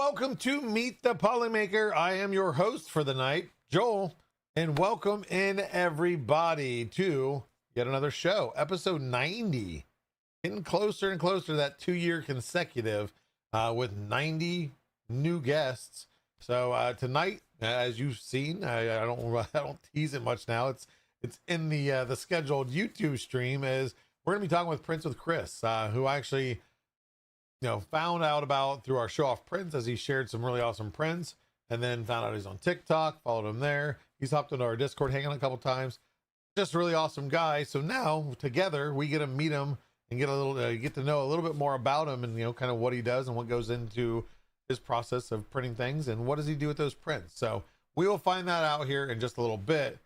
welcome to Meet the Polymaker. I am your host for the night, Joel, and welcome in everybody to yet another show, episode 90. Getting closer and closer to that 2-year consecutive with 90 new guests. So tonight, as you've seen, I don't tease it much now. It's in the scheduled YouTube stream. Is we're gonna be talking with Prince with Chris, who actually found out about through our show off prints, as he shared some really awesome prints, and then found out he's on TikTok, followed him there. He's hopped into our Discord, hanging a couple times. Just a really awesome guy. So now together we get to meet him and get to know a little bit more about him, and kind of what he does and what goes into his process of printing things and what does he do with those prints. So we will find that out here in just a little bit.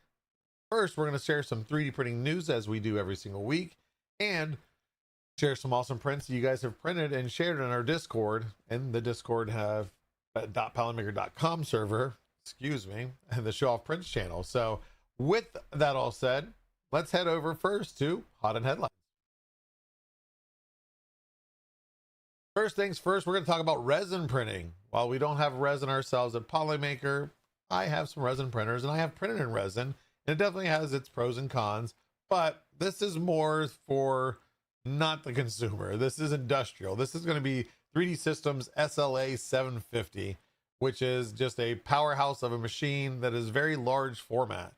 First, we're going to share some 3D printing news as we do every single week, and share some awesome prints that you guys have printed and shared in our Discord. And the Discord have .polymaker.com server, and the Show Off Prints channel. So with that all said, let's head over first to Hot and Headlines. First things first, we're going to talk about resin printing. While we don't have resin ourselves at Polymaker, I have some resin printers and I have printed in resin, and it definitely has its pros and cons, but this is more for not the consumer. This is industrial. This is going to be 3D Systems SLA 750, which is just a powerhouse of a machine that is very large format.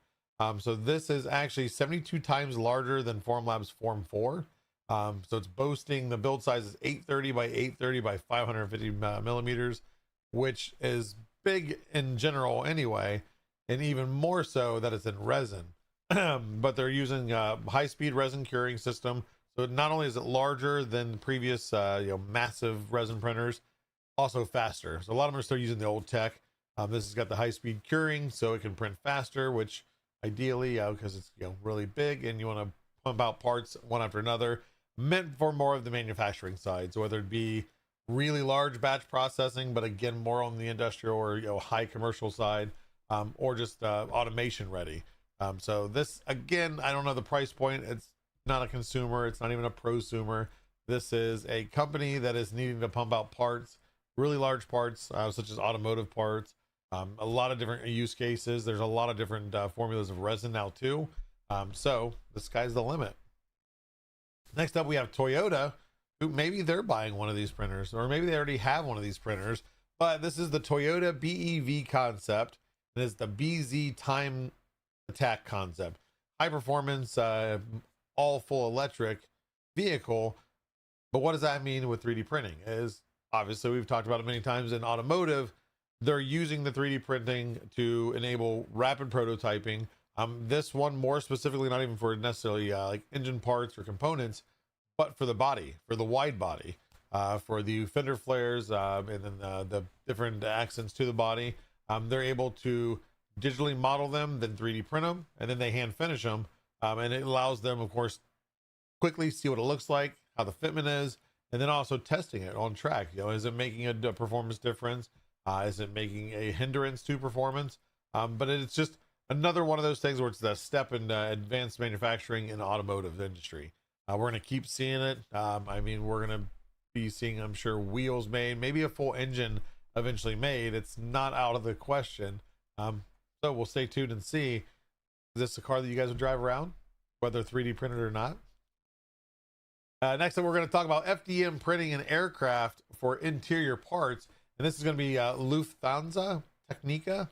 So this is actually 72 times larger than Formlabs Form 4. So it's boasting the build size is 830 by 830 by 550 millimeters, which is big in general anyway, and even more so that it's in resin. But they're using a high-speed resin curing system. So not only is it larger than the previous massive resin printers, also faster. So a lot of them are still using the old tech. This has got the high-speed curing, so it can print faster, which ideally, because it's really big and you want to pump out parts one after another, meant for more of the manufacturing side. So whether it be really large batch processing, but again more on the industrial or high commercial side, or just automation ready. So this, again, I don't know the price point. It's not a consumer, it's not even a prosumer. This is a company that is needing to pump out parts, really large parts, such as automotive parts, a lot of different use cases. There's a lot of different formulas of resin now too. So the sky's the limit. Next up, we have Toyota, who maybe they're buying one of these printers, or maybe they already have one of these printers, but this is the Toyota BEV concept. It is the BZ Time Attack concept. High performance, all full electric vehicle. But what does that mean with 3D printing? Is obviously, we've talked about it many times in automotive, they're using the 3D printing to enable rapid prototyping. This one more specifically, not even for necessarily like engine parts or components, but for the body, for the wide body, for the fender flares, and then the different accents to the body. They're able to digitally model them, then 3D print them, and then they hand finish them. And it allows them, of course, quickly see what it looks like, how the fitment is, and then also testing it on track. Is it making a performance difference? Is it making a hindrance to performance? But it's just another one of those things where it's the step in advanced manufacturing in the automotive industry. We're going to keep seeing it. I mean, we're going to be seeing, I'm sure, wheels made, maybe a full engine eventually made. It's not out of the question. So we'll stay tuned and see. Is this a car that you guys would drive around, whether 3D printed or not? Next up, we're going to talk about FDM printing in aircraft for interior parts. And this is going to be Lufthansa Technica,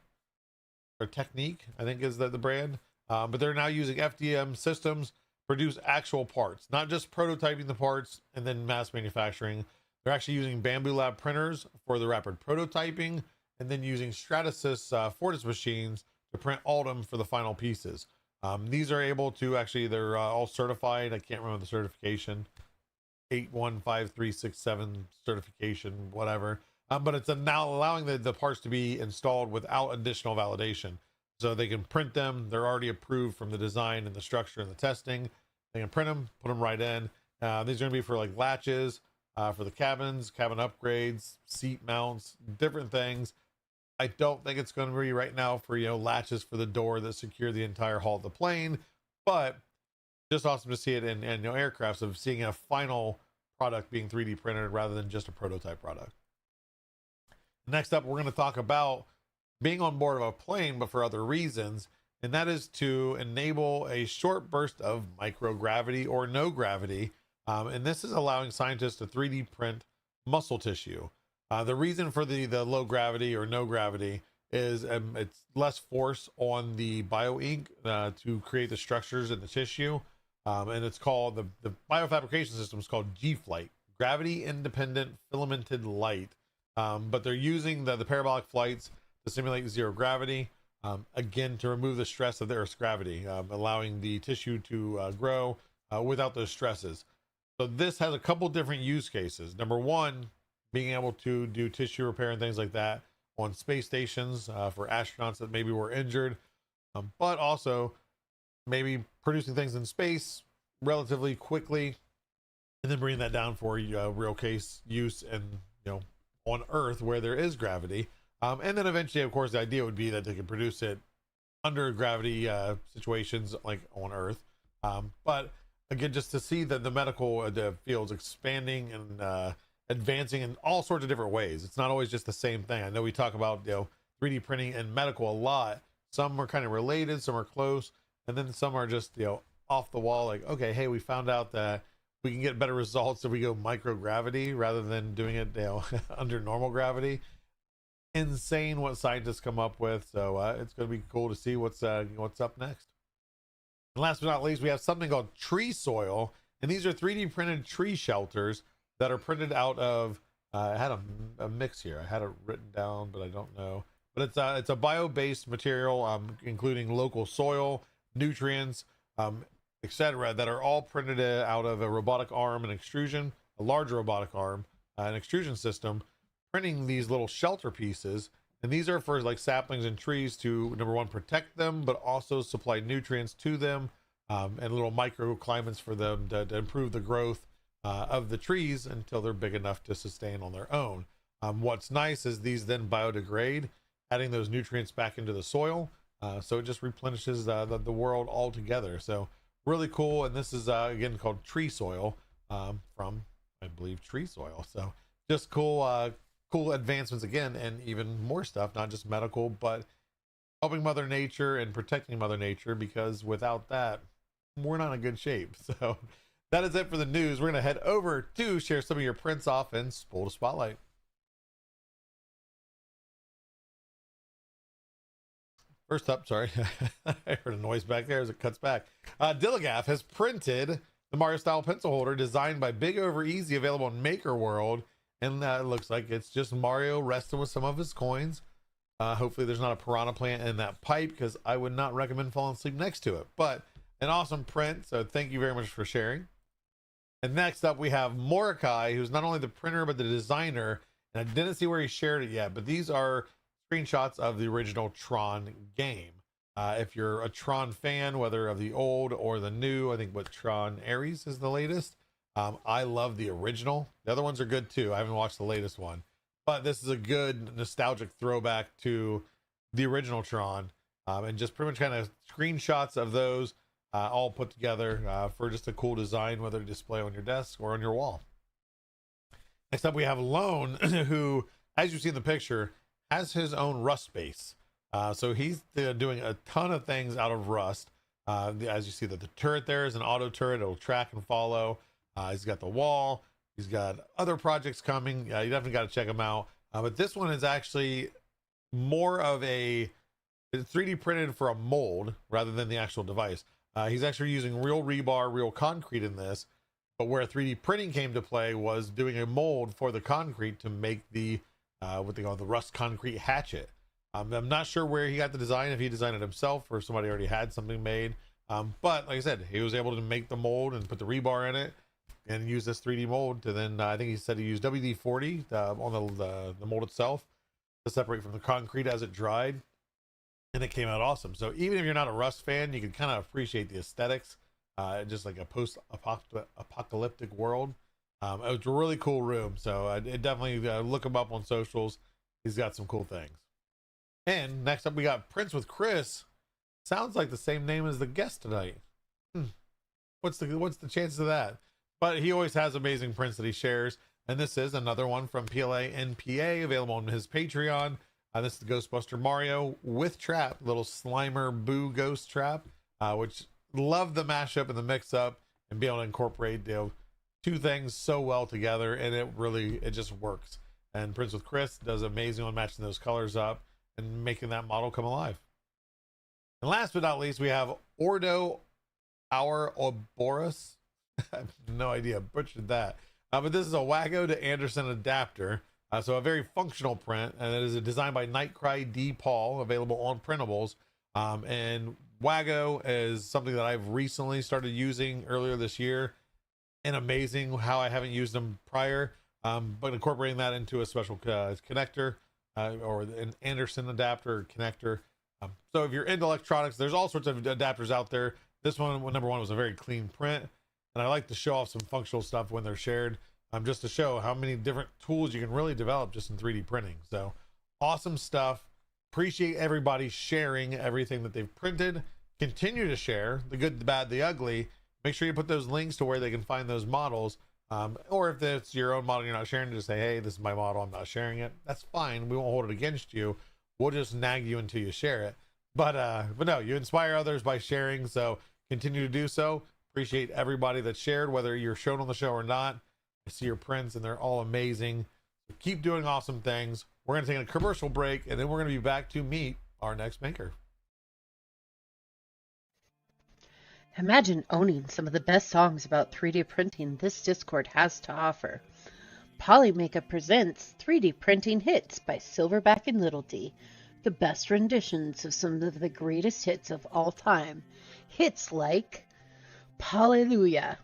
or Technique, I think is the brand. But they're now using FDM systems to produce actual parts, not just prototyping the parts and then mass manufacturing. They're actually using Bamboo Lab printers for the rapid prototyping, and then using Stratasys Fortis machines to print Altum for the final pieces. These are able to actually, they're all certified. I can't remember the certification, 815367 certification, whatever. But it's now allowing the parts to be installed without additional validation. So they can print them. They're already approved from the design and the structure and the testing. They can print them, put them right in. These are going to be for like latches, for the cabins, cabin upgrades, seat mounts, different things. I don't think it's going to be right now for, latches for the door that secure the entire hull of the plane, but just awesome to see it in aircrafts, of seeing a final product being 3D printed rather than just a prototype product. Next up, we're going to talk about being on board of a plane, but for other reasons, and that is to enable a short burst of microgravity or no gravity. And this is allowing scientists to 3D print muscle tissue. The reason for the low gravity or no gravity is it's less force on the bio ink to create the structures in the tissue. And it's called, the biofabrication system is called G-Flight, gravity independent filamented light. But they're using the parabolic flights to simulate zero gravity, again, to remove the stress of the Earth's gravity, allowing the tissue to grow without those stresses. So this has a couple different use cases. Number one, being able to do tissue repair and things like that on space stations for astronauts that maybe were injured, but also maybe producing things in space relatively quickly and then bringing that down for real case use and, on Earth where there is gravity. And then eventually, of course, the idea would be that they could produce it under gravity situations like on Earth. But again, just to see that the medical field's expanding and advancing in all sorts of different ways. It's not always just the same thing. I know we talk about 3D printing and medical a lot. Some are kind of related, some are close, and then some are just off the wall. Like, okay, hey, we found out that we can get better results if we go microgravity rather than doing it under normal gravity. Insane what scientists come up with. So it's going to be cool to see what's up next. And last but not least, we have something called tree soil, and these are 3D printed tree shelters that are printed out of I had a mix here. I had it written down, but I don't know. But it's a bio-based material, including local soil, nutrients, etc., that are all printed out of a robotic arm and extrusion, a larger robotic arm, an extrusion system, printing these little shelter pieces. And these are for like saplings and trees to, number one, protect them, but also supply nutrients to them, and little microclimates for them to improve the growth of the trees until they're big enough to sustain on their own. What's nice is these then biodegrade, adding those nutrients back into the soil. So it just replenishes the world altogether. So really cool. And this is again called tree soil, from, I believe, tree soil. So just cool advancements again, and even more stuff, not just medical, but helping Mother Nature and protecting Mother Nature, because without that, we're not in good shape. So that is it for the news. We're going to head over to share some of your prints off and spool to spotlight. First up, sorry, I heard a noise back there as it cuts back. Dilligaff has printed the Mario style pencil holder designed by Big Over Easy, available in Maker World. And it looks like it's just Mario resting with some of his coins. Hopefully there's not a piranha plant in that pipe, because I would not recommend falling asleep next to it. But an awesome print, so thank you very much for sharing. And next up, we have Mordecai, who's not only the printer, but the designer. And I didn't see where he shared it yet, but these are screenshots of the original Tron game. If you're a Tron fan, whether of the old or the new, I think what Tron Ares is the latest. I love the original. The other ones are good too. I haven't watched the latest one, but this is a good nostalgic throwback to the original Tron, and just pretty much kind of screenshots of those all put together for just a cool design, whether to display on your desk or on your wall. Next up, we have Lone, who, as you see in the picture, has his own Rust base. So he's doing a ton of things out of Rust. As you see that the turret there is an auto turret. It'll track and follow. He's got the wall. He's got other projects coming. You definitely got to check them out. But this one is actually more of it's 3D printed for a mold rather than the actual device. He's actually using real rebar, real concrete in this. But where 3D printing came to play was doing a mold for the concrete to make the what they call the Rust concrete hatchet. I'm not sure where he got the design, if he designed it himself or somebody already had something made. But like I said, he was able to make the mold and put the rebar in it and use this 3D mold to then, I think he said he used WD-40 on the mold itself to separate from the concrete as it dried. And it came out awesome. So even if you're not a Rust fan, you can kind of appreciate the aesthetics, just like a post-apocalyptic world. It was a really cool room. So it definitely look him up on socials. He's got some cool things. And next up, we got Prince with Chris. Sounds like the same name as the guest tonight. What's the chances of that? But he always has amazing prints that he shares. And this is another one from PLA NPA, available on his Patreon. This is the Ghostbuster Mario with trap, little Slimer Boo Ghost trap, which love the mashup and the mix up and be able to incorporate two things so well together, and it just works. And Prince with Chris does amazing on matching those colors up and making that model come alive. And last but not least, we have Ordo Our Ouroboros. I have no idea, butchered that. But this is a Wago to Anderson adapter. So a very functional print, and it is designed by Nightcry D. Paul, available on printables. And Wago is something that I've recently started using earlier this year, and amazing how I haven't used them prior. But incorporating that into a special connector or an Anderson adapter connector. So if you're into electronics, there's all sorts of adapters out there. This one, number one, was a very clean print, and I like to show off some functional stuff when they're shared, just to show how many different tools you can really develop just in 3D printing. So awesome stuff. Appreciate everybody sharing everything that they've printed. Continue to share the good, the bad, the ugly. Make sure you put those links to where they can find those models. Or if it's your own model you're not sharing, just say, hey, this is my model, I'm not sharing it. That's fine. We won't hold it against you. We'll just nag you until you share it. But no, you inspire others by sharing, so continue to do so. Appreciate everybody that shared, whether you're shown on the show or not. I see your prints and they're all amazing. So keep doing awesome things. We're going to take a commercial break, and then we're going to be back to meet our next maker. Imagine owning some of the best songs about 3D printing this Discord has to offer. Polymaker presents 3D Printing Hits by Silverback and Little D, the best renditions of some of the greatest hits of all time. Hits like Hallelujah,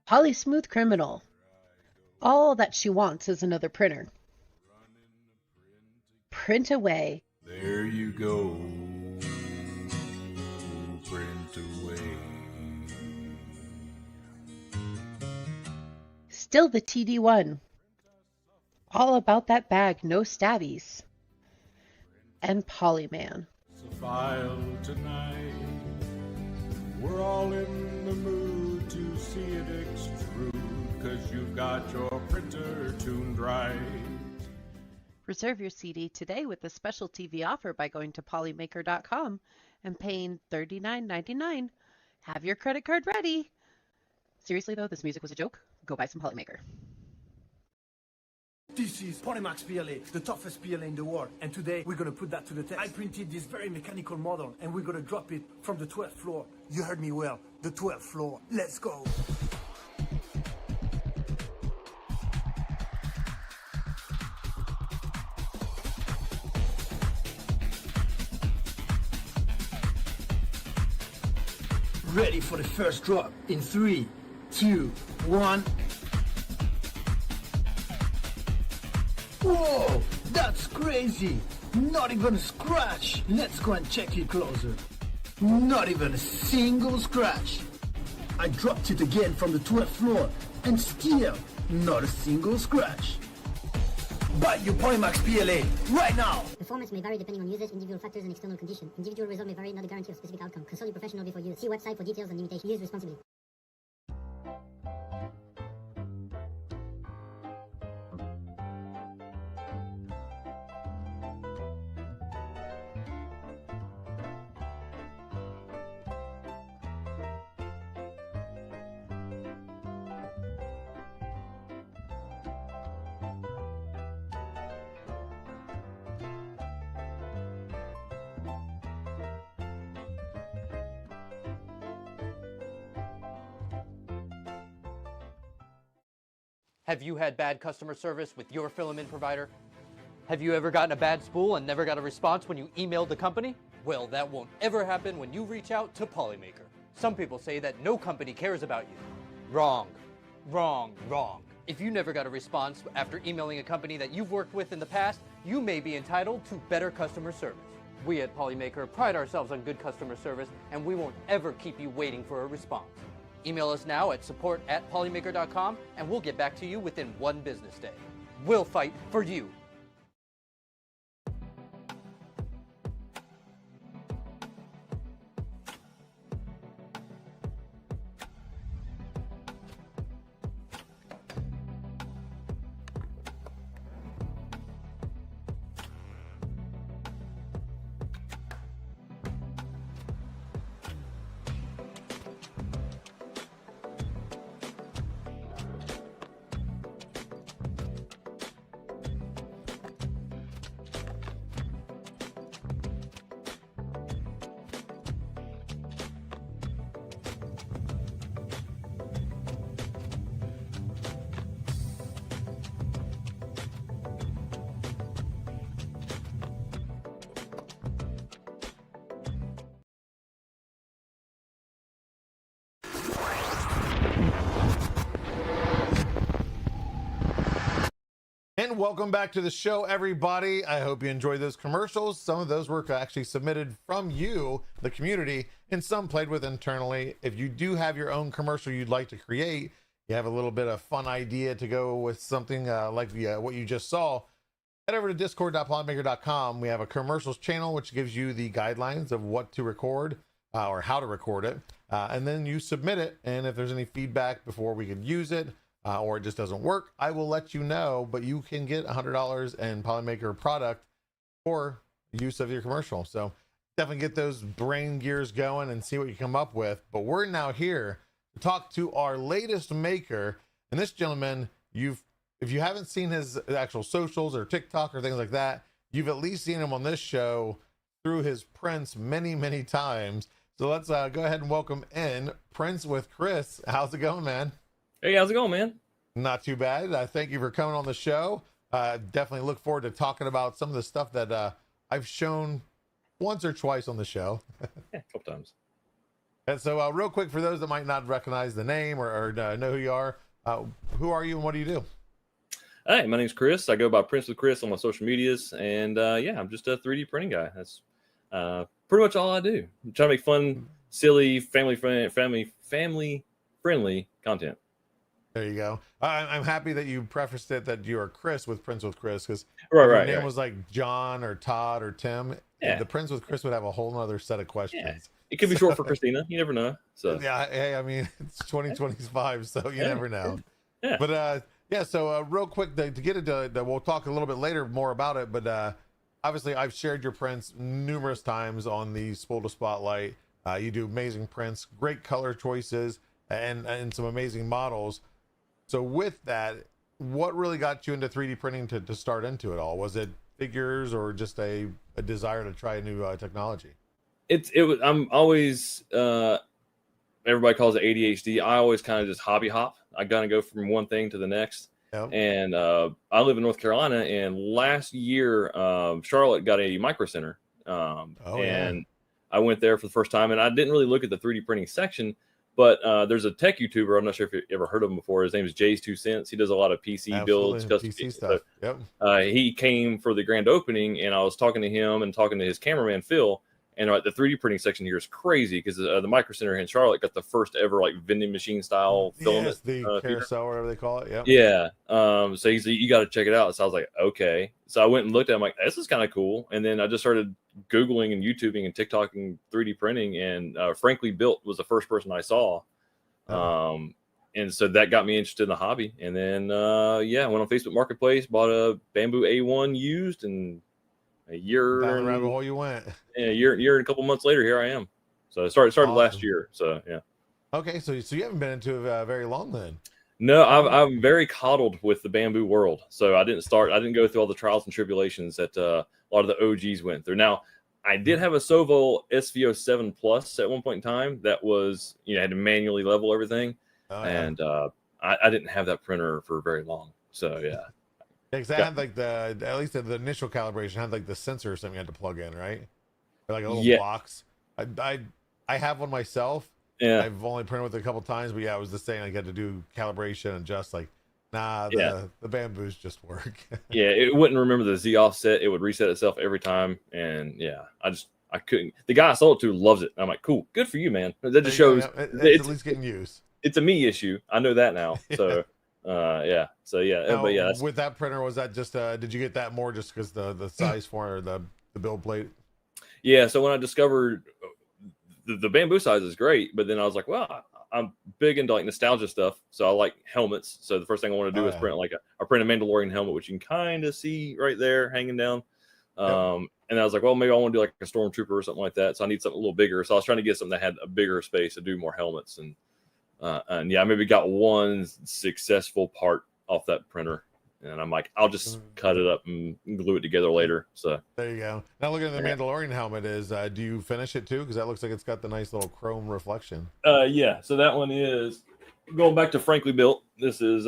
Holly Smooth Criminal, All That She Wants Is Another Printer, Print Away, There you go, print away. Still the TD1, All About That Bag, No Stabbies, and Polyman. It's a file tonight. We're all in the mood to see it extrude, 'cause you've got your printer tuned right. Reserve your CD today with a special TV offer by going to polymaker.com and paying $39.99. Have your credit card ready. Seriously though, this music was a joke. Go buy some Polymaker. This is Polymax PLA, the toughest PLA in the world, and today we're gonna put that to the test. I printed this very mechanical model, and we're gonna drop it from the 12th floor. You heard me well, the 12th floor. Let's go. Ready for the first drop in 3, 2, 1. Whoa, that's crazy. Not even a scratch. Let's go and check it closer. Not even a single scratch. I dropped it again from the 12th floor, and still not a single scratch. Buy your Polymax PLA right now. Performance may vary depending on usage, individual factors, and external conditions. Individual result may vary, not a guarantee of specific outcome. Consult your professional before use. See website for details and limitations. Use responsibly. Have you had bad customer service with your filament provider? Have you ever gotten a bad spool and never got a response when you emailed the company? Well, that won't ever happen when you reach out to Polymaker. Some people say that no company cares about you. Wrong. Wrong. Wrong. If you never got a response after emailing a company that you've worked with in the past, you may be entitled to better customer service. We at Polymaker pride ourselves on good customer service, and we won't ever keep you waiting for a response. Email us now at support@polymaker.com and we'll get back to you within 1 business day. We'll fight for you. And welcome back to the show, everybody. I hope you enjoyed those commercials. Some of those were actually submitted from you, the community, and some played with internally. If you do have your own commercial you'd like to create, you have a little bit of fun idea to go with something like what you just saw, head over to discord.polymaker.com. We have a commercials channel, which gives you the guidelines of what to record or how to record it. And then you submit it. And if there's any feedback before we can use it, or it just doesn't work, I will let you know, but you can get $100 in Polymaker product for use of your commercial. So definitely get those brain gears going and see what you come up with. But we're now here to talk to our latest maker. And this gentleman, if you haven't seen his actual socials or TikTok or things like that, you've at least seen him on this show through his prints many, many times. So let's go ahead and welcome in Prince with Chris. How's it going, man? Hey, how's it going, man? Not too bad. Thank you for coming on the show. Definitely look forward to talking about some of the stuff that I've shown once or twice on the show. Yeah, a couple times. And so real quick, for those that might not recognize the name or know who you are you and what do you do? Hey, my name's Chris. I go by Prince with Chris on my social medias, and yeah, I'm just a 3D printing guy. That's pretty much all I do. I'm trying to make fun, silly, family friendly content. There you go. I'm happy that you prefaced it that you are Chris with Prince with Chris, because Right, your name right. was like John or Todd or Tim. Yeah. The Prince with Chris would have a whole nother set of questions. Yeah. It could be short for Christina. You never know. So Yeah, hey, I mean, it's 2025, so you never know. Yeah. But yeah, so real quick to get into, we'll talk a little bit later more about it, but obviously I've shared your prints numerous times on the Spool to Spotlight. You do amazing prints, great color choices, and some amazing models. So with that, what really got you into 3D printing to start into it all? Was it figures or just a desire to try a new technology? it was. I'm always. Everybody calls it ADHD. I always kind of just hobby hop. I gotta go from one thing to the next. Yep. And I live in North Carolina, and last year Charlotte got a micro center, and I went there for the first time, and I didn't really look at the 3D printing section. But there's a tech YouTuber. I'm not sure if you ever heard of him before. His name is Jay's 2 Cents. He does a lot of PC builds, custom PC stuff. Yep. He came for the grand opening, and I was talking to him and talking to his cameraman Phil. And the 3D printing section here is crazy because the Micro Center in Charlotte got the first ever like vending machine style filament. The carousel, whatever they call it. Yep. Yeah. So he said, you got to check it out. So I was like, okay. So I went and looked at it. I'm like, this is kind of cool. And then I just started Googling and YouTubing and TikToking 3D printing. And Frankly Built was the first person I saw. And so that got me interested in the hobby. And then, I went on Facebook Marketplace, bought a Bamboo A1 used, and a year. Down the rabbit hole you went. Yeah, a year and a couple months later, here I am. So I started Awesome. last year. So yeah. Okay, so you haven't been into it very long then. No, I'm very coddled with the bamboo world. So I didn't go through all the trials and tribulations that a lot of the OGs went through. Now, I did have a Sovo SVO7 Plus at one point in time that was, had to manually level everything. Oh, And I didn't have that printer for very long. So yeah. Because I had like at least the initial calibration had like the sensor or something you had to plug in, right? Or like a little box. I have one myself. Yeah. I've only printed with it a couple times, but yeah, it was the same. I got to do calibration and just like, the bamboos just work. Yeah, it wouldn't remember the Z offset. It would reset itself every time. And yeah, I couldn't. The guy I sold it to loves it. I'm like, cool, good for you, man. That just shows it's at least getting used. It's a me issue. I know that now. So yeah. So yeah. Now, but yeah. With that printer, was that just did you get that more just because the size for it or the build plate? Yeah. So when I discovered the bamboo size is great, but then I was like, well, I'm big into like nostalgia stuff. So I like helmets. So the first thing I want to do is print I print a Mandalorian helmet, which you can kind of see right there hanging down. And I was like, well, maybe I want to do like a stormtrooper or something like that. So I need something a little bigger. So I was trying to get something that had a bigger space to do more helmets. And yeah, I maybe got one successful part off that printer. And I'm like, I'll just cut it up and glue it together later. So there you go. Now looking at the Mandalorian helmet do you finish it too? Because that looks like it's got the nice little chrome reflection. Yeah. So that one is going back to Frankly Built. This is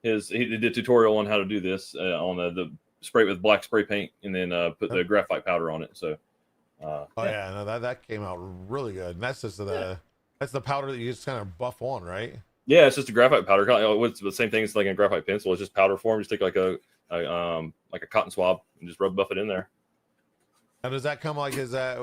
he did a tutorial on how to do this on the spray with black spray paint and then put the graphite powder on it. So no, that came out really good. And that's just that's the powder that you just kind of buff on, right? Yeah, it's just a graphite powder. It's the same thing as like a graphite pencil. It's just powder form. Just take like a cotton swab and just buff it in there. Now, does that come like, is that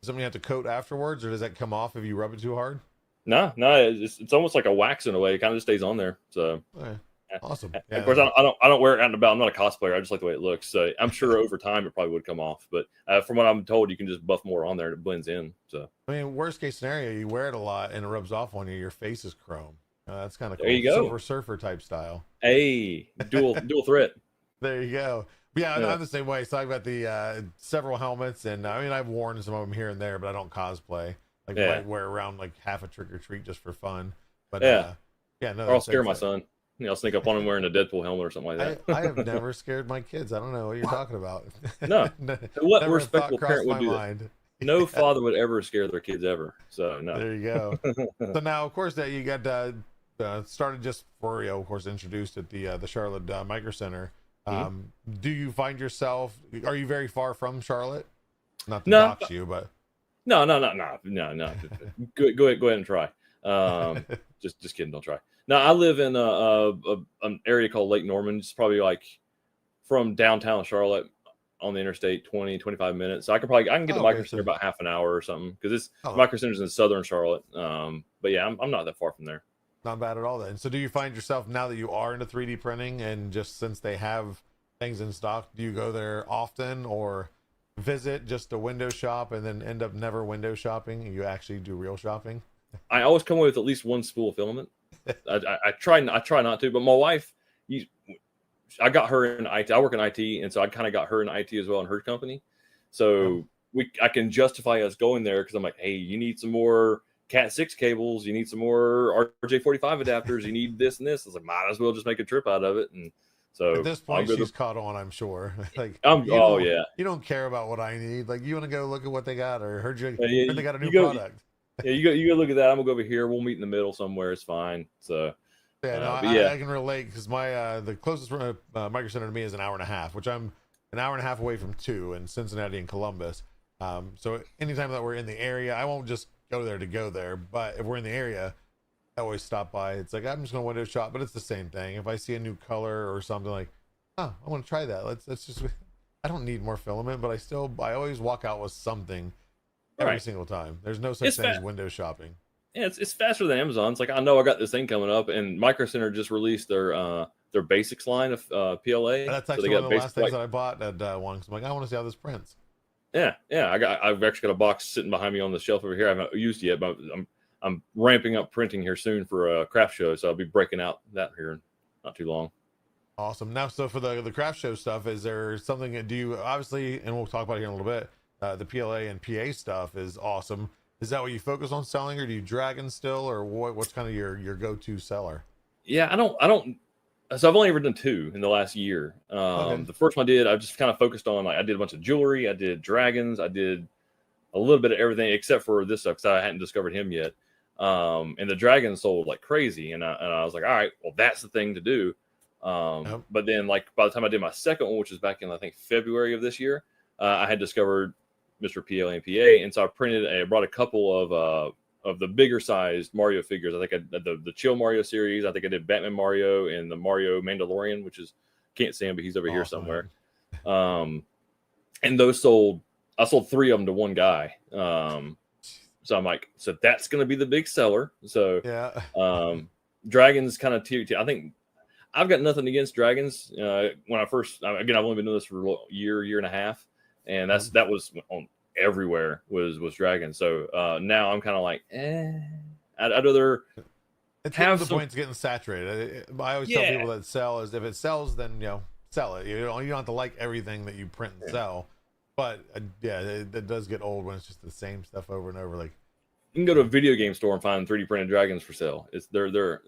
something you have to coat afterwards, or does that come off if you rub it too hard? No, it's almost like a wax in a way. It kind of just stays on there. So Okay. Awesome. Yeah, of course, I don't wear it out and about. I'm not a cosplayer. I just like the way it looks. So I'm sure over time it probably would come off. But from what I'm told, you can just buff more on there and it blends in. So I mean, worst case scenario, you wear it a lot and it rubs off on you. Your face is chrome. That's kind of cool. There you go. Silver Surfer type style. Hey, dual threat. There you go. But yeah, I'm the same way. So I've got the several helmets, and I mean, I've worn some of them here and there, but I don't cosplay. Like I wear around like half a trick or treat just for fun. But no. Or I'll scare my son. I'll sneak up on him wearing a Deadpool helmet or something like that. I have never scared my kids. I don't know what you're talking about. No. What respectable parent would do that? No father would ever scare their kids ever. So no. There you go. So now, of course, that you got started just for of course, introduced at the Charlotte Micro Center. Do you find yourself? Are you very far from Charlotte? Not to dox you, but no. Go ahead and try. Just kidding. Don't try. No, I live in an area called Lake Norman. It's probably like from downtown Charlotte on the interstate, 25 minutes. So I can get to Micro Center about half an hour or something, because Micro Center's in southern Charlotte. But yeah, I'm not that far from there. Not bad at all then. So do you find yourself, now that you are into 3D printing, and just since they have things in stock, do you go there often or visit just a window shop and then end up never window shopping and you actually do real shopping? I always come away with at least one spool of filament. I try not to, but my wife, I got her in IT. I work in IT, and so I kind of got her in IT as well in her company. So I can justify us going there, because I'm like, hey, you need some more Cat 6 cables, you need some more RJ45 adapters, you need this and this. I was like, might as well just make a trip out of it. And so at this point, she's caught on, I'm sure. Like, you don't care about what I need. Like, you want to go look at what they got, or heard they got a new product. Yeah, you go look at that. I'm gonna go over here. We'll meet in the middle somewhere. It's fine. So I can relate, because my the closest Micro Center to me is an hour and a half, which I'm an hour and a half away from two in Cincinnati and Columbus. So anytime that we're in the area, I won't just go there, but if we're in the area, I always stop by. It's like, I'm just gonna window shop, but it's the same thing. If I see a new color or something, like, I want to try that. Let's just. I don't need more filament, but I always walk out with something every single time. There's no such thing as window shopping. Yeah, it's faster than Amazon. It's like, I know I got this thing coming up, and Micro Center just released their basics line of PLA. That's actually one of the last things that I bought at one. Cause I'm like, I want to see how this prints. Yeah. I've actually got a box sitting behind me on the shelf over here. I haven't used it yet, but I'm ramping up printing here soon for a craft show, so I'll be breaking out that here in not too long. Awesome. Now, so for the craft show stuff, is there something that obviously, and we'll talk about it here in a little bit, the PLA and PA stuff is awesome. Is that what you focus on selling, or do you Dragon still, or what's kind of your go-to seller? Yeah, I don't. So I've only ever done two in the last year. The first one I just kind of focused on, like, I did a bunch of jewelry, I did dragons, I did a little bit of everything except for this stuff, because I hadn't discovered him yet. And the dragon sold like crazy, and I was like, all right, well, that's the thing to do. But then, like, by the time I did my second one, which was back in, I think, February of this year, I had discovered Mr. PLA and PA, and so I brought a couple of the bigger sized Mario figures. I think I did the Chill Mario series. I think I did Batman Mario and the Mario Mandalorian, which is, can't see him, but he's over here somewhere. And those I sold three of them to one guy. So I'm like, so that's going to be the big seller. So dragons kind of I think I've got nothing against dragons. When I first, again, I've only been doing this for a year and a half, and that was on everywhere was dragons. So now I'm kind of like, I'd rather have the point. It's getting saturated. I always tell people that sell is, if it sells, then sell it. You don't have to like everything that you print and sell. But it does get old when it's just the same stuff over and over. Like, you can go to a video game store and find 3D printed dragons for sale. They're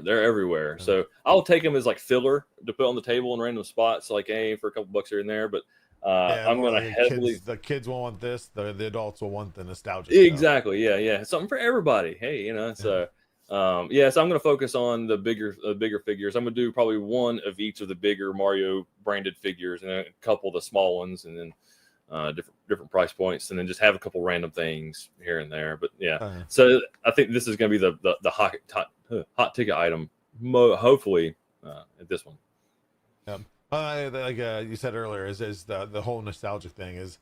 everywhere. So I'll take them as like filler to put on the table in random spots, like, hey, for a couple bucks here and there. But I'm going to heavily. The kids will want this. The adults will want the nostalgia. Exactly. Stuff. Yeah. Something for everybody. Hey, So so I'm going to focus on the bigger figures. I'm going to do probably one of each of the bigger Mario branded figures, and a couple of the small ones, and then different price points, and then just have a couple random things here and there. But so I think this is going to be the hot ticket item. Hopefully at this one. Like you said earlier, is the whole nostalgic thing is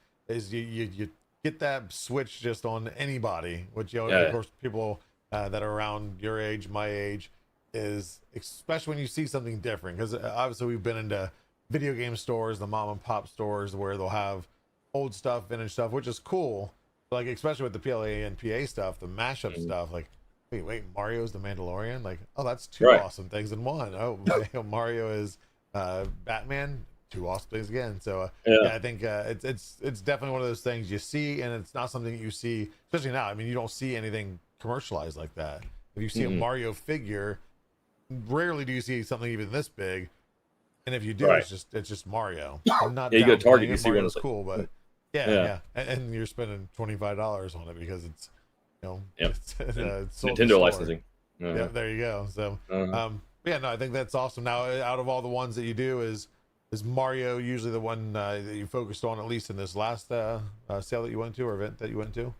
you get that switch just on anybody, which of course people that are around your age, my age, is especially when you see something different, because obviously we've been into video game stores, the mom and pop stores, where they'll have old stuff, vintage stuff, which is cool. Like especially with the PLA and PA stuff, the mashup stuff, like wait, Mario's the Mandalorian, like, oh, that's two awesome things in one. Oh, Mario is Batman, two awesome things again. So I think it's definitely one of those things you see, and it's not something that you see, especially now. I mean, you don't see anything commercialized like that. If you see a Mario figure, rarely do you see something even this big, and if you do, it's just Mario. I'm not you go to Target, you see one that's cool, but and you're spending $25 on it because it's it's Nintendo licensing. Yeah, there you go. So I think that's awesome. Now, out of all the ones that you do, is Mario usually the one that you focused on, at least in this last sale that you went to, or event that you went to?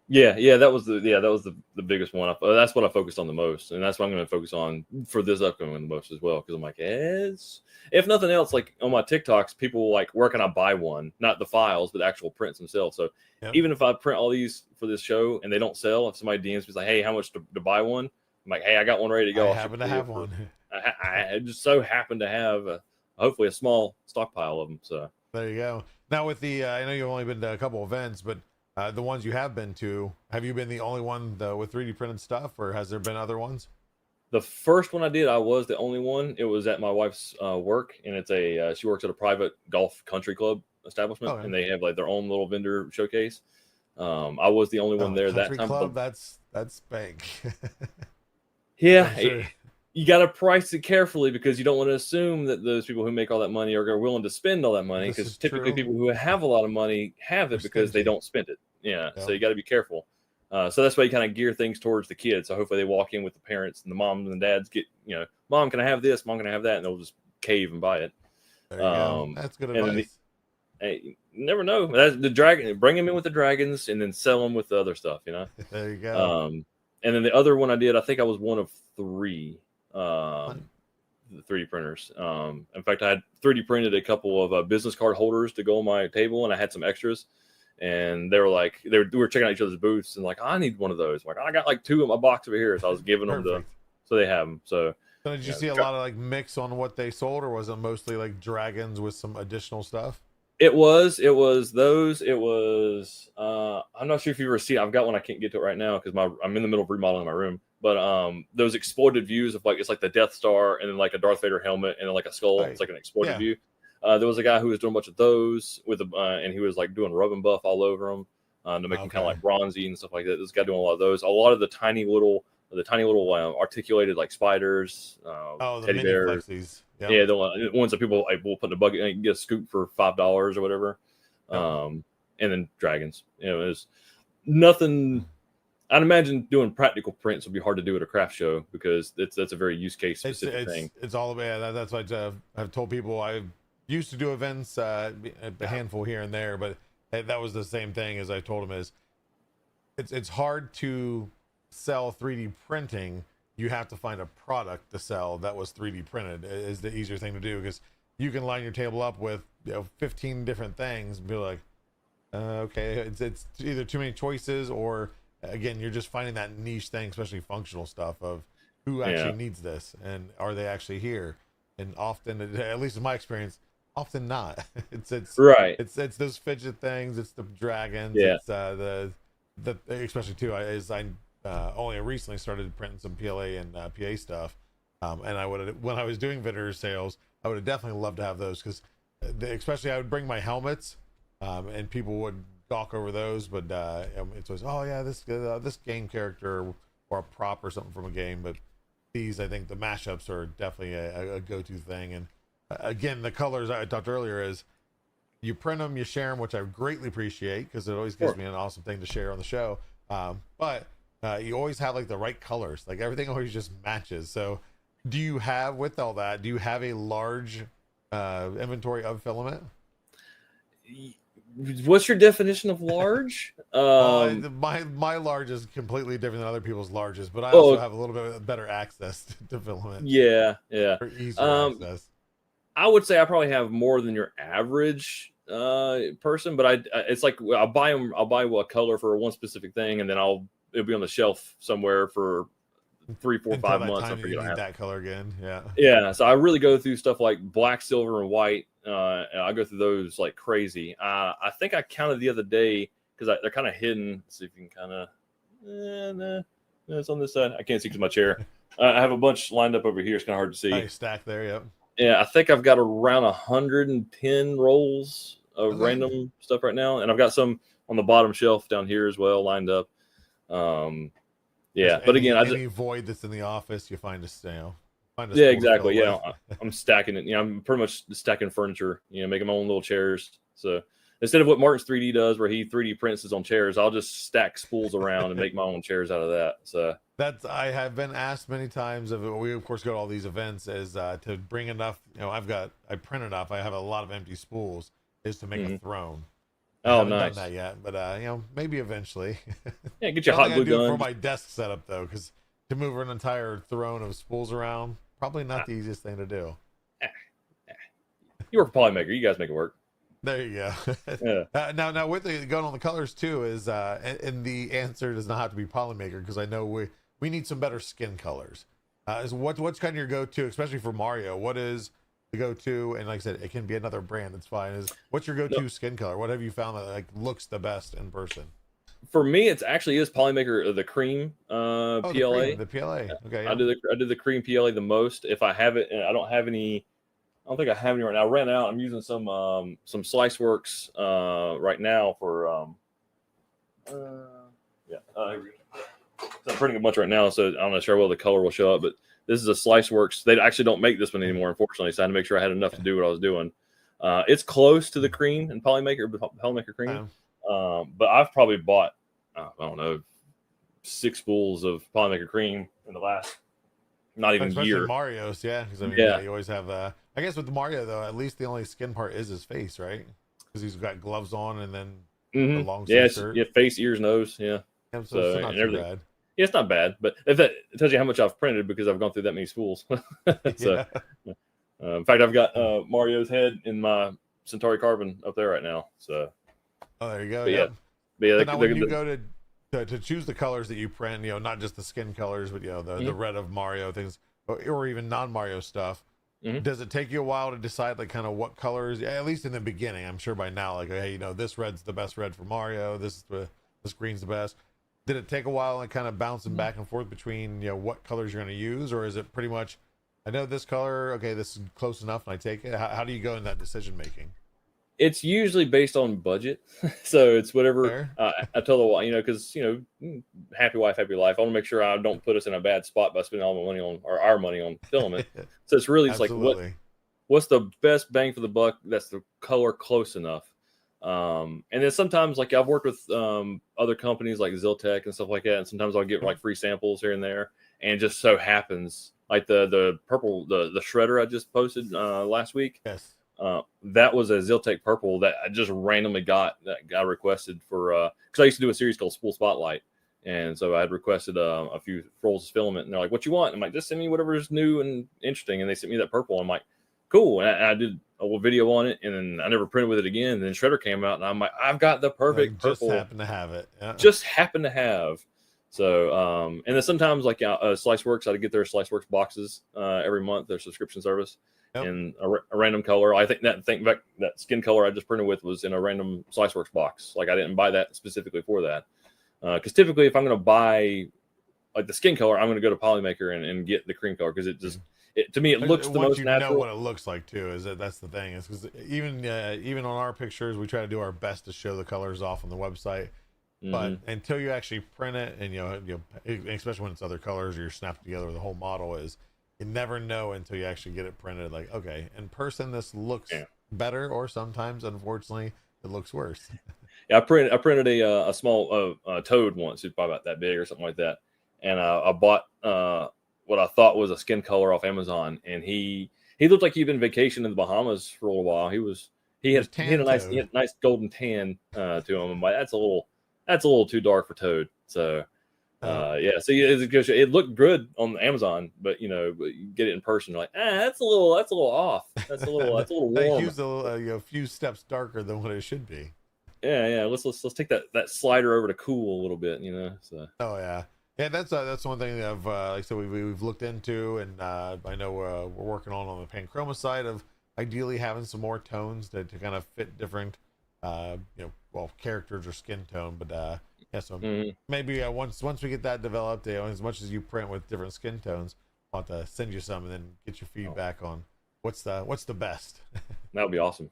Yeah, that was the biggest one. That's what I focused on the most, and that's what I'm going to focus on for this upcoming one the most as well. Because I'm like, if nothing else, like on my TikToks, people like, where can I buy one? Not the files, but the actual prints themselves. So even if I print all these for this show and they don't sell, if somebody DMs me like, hey, how much to buy one? I'm like, hey, I got one ready to go. I happen to have one. I just so happen to have hopefully a small stockpile of them. So there you go. Now with the, I know you've only been to a couple events, but the ones you have been to, have you been the only one with 3D printed stuff, or has there been other ones? The first one I did, I was the only one. It was at my wife's work, and it's she works at a private golf country club establishment, and they have like their own little vendor showcase. I was the only one there that time. Club, that's big. Yeah, sure. You got to price it carefully because you don't want to assume that those people who make all that money are willing to spend all that money, because typically people who have a lot of money have it because they don't spend it. Yeah. So you got to be careful. So that's why you kind of gear things towards the kids. So hopefully they walk in with the parents, and the moms and dads get, Mom, can I have this? Mom, can I have that? And they'll just cave and buy it. There you go. That's good advice. Hey, you never know. That's the dragon. Bring them in with the dragons, and then sell them with the other stuff. There you go. And then the other one I did, I think I was one of 3 the 3D printers. In fact, I had 3D printed a couple of business card holders to go on my table, and I had some extras. And they were like, we were checking out each other's booths, and like, I need one of those. Like, I got like 2 in my box over here, so I was giving them so they have them. So did you see a lot of like mix on what they sold, or was it mostly like dragons with some additional stuff? It was those. It was I'm not sure if you ever see. I've got one. I can't get to it right now because I'm in the middle of remodeling my room. But those exploited views of like, it's like the Death Star and then like a Darth Vader helmet and then like a skull. Right. It's like an exploited view. There was a guy who was doing a bunch of those with and he was like doing rub and buff all over them to make them kind of like bronzy and stuff like that. This guy doing a lot of those. A lot of the tiny little articulated like spiders, teddy bears. Yeah, the ones that people like will put in a bucket and you can get a scoop for $5 or whatever. And then dragons. It was nothing. I'd imagine doing practical prints would be hard to do at a craft show because that's a very use case specific thing. It's all about that's why I've told people I used to do events a handful here and there, but that was the same thing as I told them is it's hard to sell 3D printing. You have to find a product to sell that was 3D printed is the easier thing to do, because you can line your table up with 15 different things and be like, okay, it's either too many choices, or again, you're just finding that niche thing, especially functional stuff of who actually needs this and are they actually here. And often, at least in my experience, often not. It's right. It's those fidget things. It's the dragons. Yeah. It's the especially too. I only recently started printing some PLA and PA stuff, and I would, when I was doing vendor sales, I would have definitely loved to have those, because especially I would bring my helmets, and people would gawk over those, but it's always this game character or a prop or something from a game. But these, I think the mashups are definitely a go-to thing. And again, the colors I talked earlier is you print them, you share them, which I greatly appreciate because it always gives me an awesome thing to share on the show. But you always have like the right colors, like everything always just matches. So do you have, with all that, do you have a large inventory of filament? What's your definition of large? My large is completely different than other people's larges, but I also have a little bit better access to filament. Yeah. Or easier access. I would say I probably have more than your average person, but it's like I'll buy a color for one specific thing, and then it'll be on the shelf somewhere for 3, 4, 5 months. Time you need that color again. Yeah. So I really go through stuff like black, silver, and white. And I go through those like crazy. I think I counted the other day because they're kind of hidden. Let's see if you can kind of. No, it's on this side. I can't see because my chair. I have a bunch lined up over here. It's kind of hard to see. Nice stack there. Yep. Yeah, I think I've got around 110 rolls of random stuff right now, and I've got some on the bottom shelf down here as well, lined up. Yeah, but again, any void that's in the office, you find yeah, exactly. Yeah, I'm stacking it. I'm pretty much stacking furniture. Making my own little chairs. So instead of what Martin's 3D does, where he 3D prints his own chairs, I'll just stack spools around and make my own chairs out of that. So I have been asked many times. We of course go to all these events is to bring enough. I print enough. I have a lot of empty spools. Is to make a throne. I haven't done that yet, but maybe eventually. Yeah, get your hot glue gun for my desk setup though, because to move an entire throne of spools around, probably not the easiest thing to do. You work for Polymaker. You guys make it work. There you go. Yeah. Now with going on the colors too is, and the answer does not have to be Polymaker because I know we need some better skin colors. What's kind of your go-to, especially for Mario? What is the go-to? And like I said, it can be another brand. It's fine. What's your go-to skin color? What have you found that looks the best in person? For me, it's actually Polymaker, the cream PLA. The PLA. Okay. Yeah. I did the cream PLA the most. If I have it, and I don't have any. I don't think I have any right now. I ran out. I'm using some Sliceworks right now for I'm printing a bunch right now, so I'm not sure whether the color will show up. But this is a Sliceworks. They actually don't make this one anymore, unfortunately. So I had to make sure I had enough to do what I was doing. It's close to the cream and Polymaker cream, but I've probably bought I don't know 6 spools of Polymaker cream in the last not even year. Mario's, because you always have. I guess with Mario though, at least the only skin part is his face, right? Because he's got gloves on and then the long shirt. Yeah, face, ears, nose, yeah. So not too bad. Yeah, it's not bad, but if it tells you how much I've printed because I've gone through that many spools. So, in fact, I've got Mario's head in my Centauri Carbon up there right now. So, there you go. But now when you go to choose the colors that you print, not just the skin colors, but the red of Mario things, or even non-Mario stuff. Does it take you a while to decide kind of what colors? At least in the beginning, I'm sure by now, hey, this red's the best red for Mario. This green's the best. Did it take a while and kind of bouncing back and forth between what colors you're going to use, or is it pretty much, I know this color, okay, this is close enough, and I take it? How do you go in that decision making? It's usually based on budget, so it's whatever I tell the wife, because happy wife, happy life. I want to make sure I don't put us in a bad spot by spending all my money on or our money on filament. So it's really like what's the best bang for the buck? That's the color close enough. And then sometimes I've worked with other companies like Ziltech and stuff like that, and sometimes I'll get free samples here and there, and it just so happens like the purple the shredder I just posted last week. Yes. That was a Ziltech purple that I just randomly got requested for because I used to do a series called Spool Spotlight, and so I had requested a few rolls of filament, and they're like, "What you want?" I'm like, "Just send me whatever's new and interesting," and they sent me that purple. I'm like, "Cool," and I did a little video on it, and then I never printed with it again. And then Shredder came out, and I'm like, "I've got the perfect purple." Just happened to have it. Yeah. Just happened to have. So, and then sometimes Sliceworks, I get their Sliceworks boxes every month, their subscription service. Yep. In a random color. I think that skin color I just printed with was in a random Sliceworks box. I didn't buy that specifically for that. Because typically if I'm going to buy the skin color, I'm going to go to Polymaker and get the cream color because to me it looks the most natural. You know what it looks like too. That's the thing. Is because even on our pictures, we try to do our best to show the colors off on the website. But until you actually print it, and especially when it's other colors, or you're snapped together, the whole model is. You never know until you actually get it printed. Okay, in person this looks better, or sometimes, unfortunately, it looks worse. Yeah, I printed a small toad once. It's probably about that big or something like that, and I bought what I thought was a skin color off Amazon, and he looked like he'd been vacationing in the Bahamas for a little while. He he had a nice golden tan to him. I'm like, that's a little too dark for Toad. So yeah, so it looked good on Amazon, but you get it in person, you're like, that's a little off. That's a little warm. Hue's a few steps darker than what it should be. Yeah. Let's take that slider over to cool a little bit, So. Oh yeah. That's one thing that I've like I said we've looked into, and I know we're working on the Panchroma side of ideally having some more tones to kind of fit different characters or skin tone, but yeah, so maybe once we get that developed, as much as you print with different skin tones, I'll have to send you some and then get your feedback on what's the best. That would be awesome.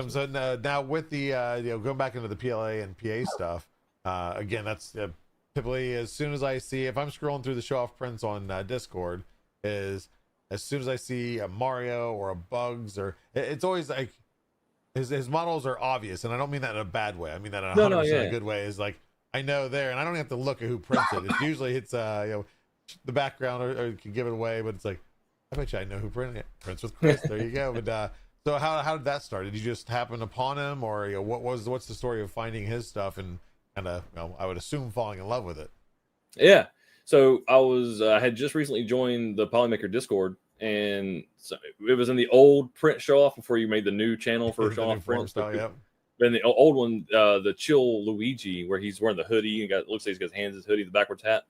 So now with the going back into the PLA and PA stuff, again, that's typically as soon as I see, if I'm scrolling through the show off prints on Discord, is as soon as I see a Mario or a Bugs, or it's always like his models are obvious, and I don't mean that in a bad way. I mean that in 100% a good way. Is like I know there, and I don't have to look at who prints it. It's usually the background or can give it away, but it's like I bet you I know who printed it. Prints with Chris. There you go. But so how did that start? Did you just happen upon him, or what's the story of finding his stuff and kind of I would assume falling in love with it? Yeah. So I had just recently joined the Polymaker Discord, and so it was in the old print show off before you made the new channel for show off print. Yep. Then the old one, the Chill Luigi, where he's wearing the hoodie and looks like he's got his hands in his hoodie, the backwards hat.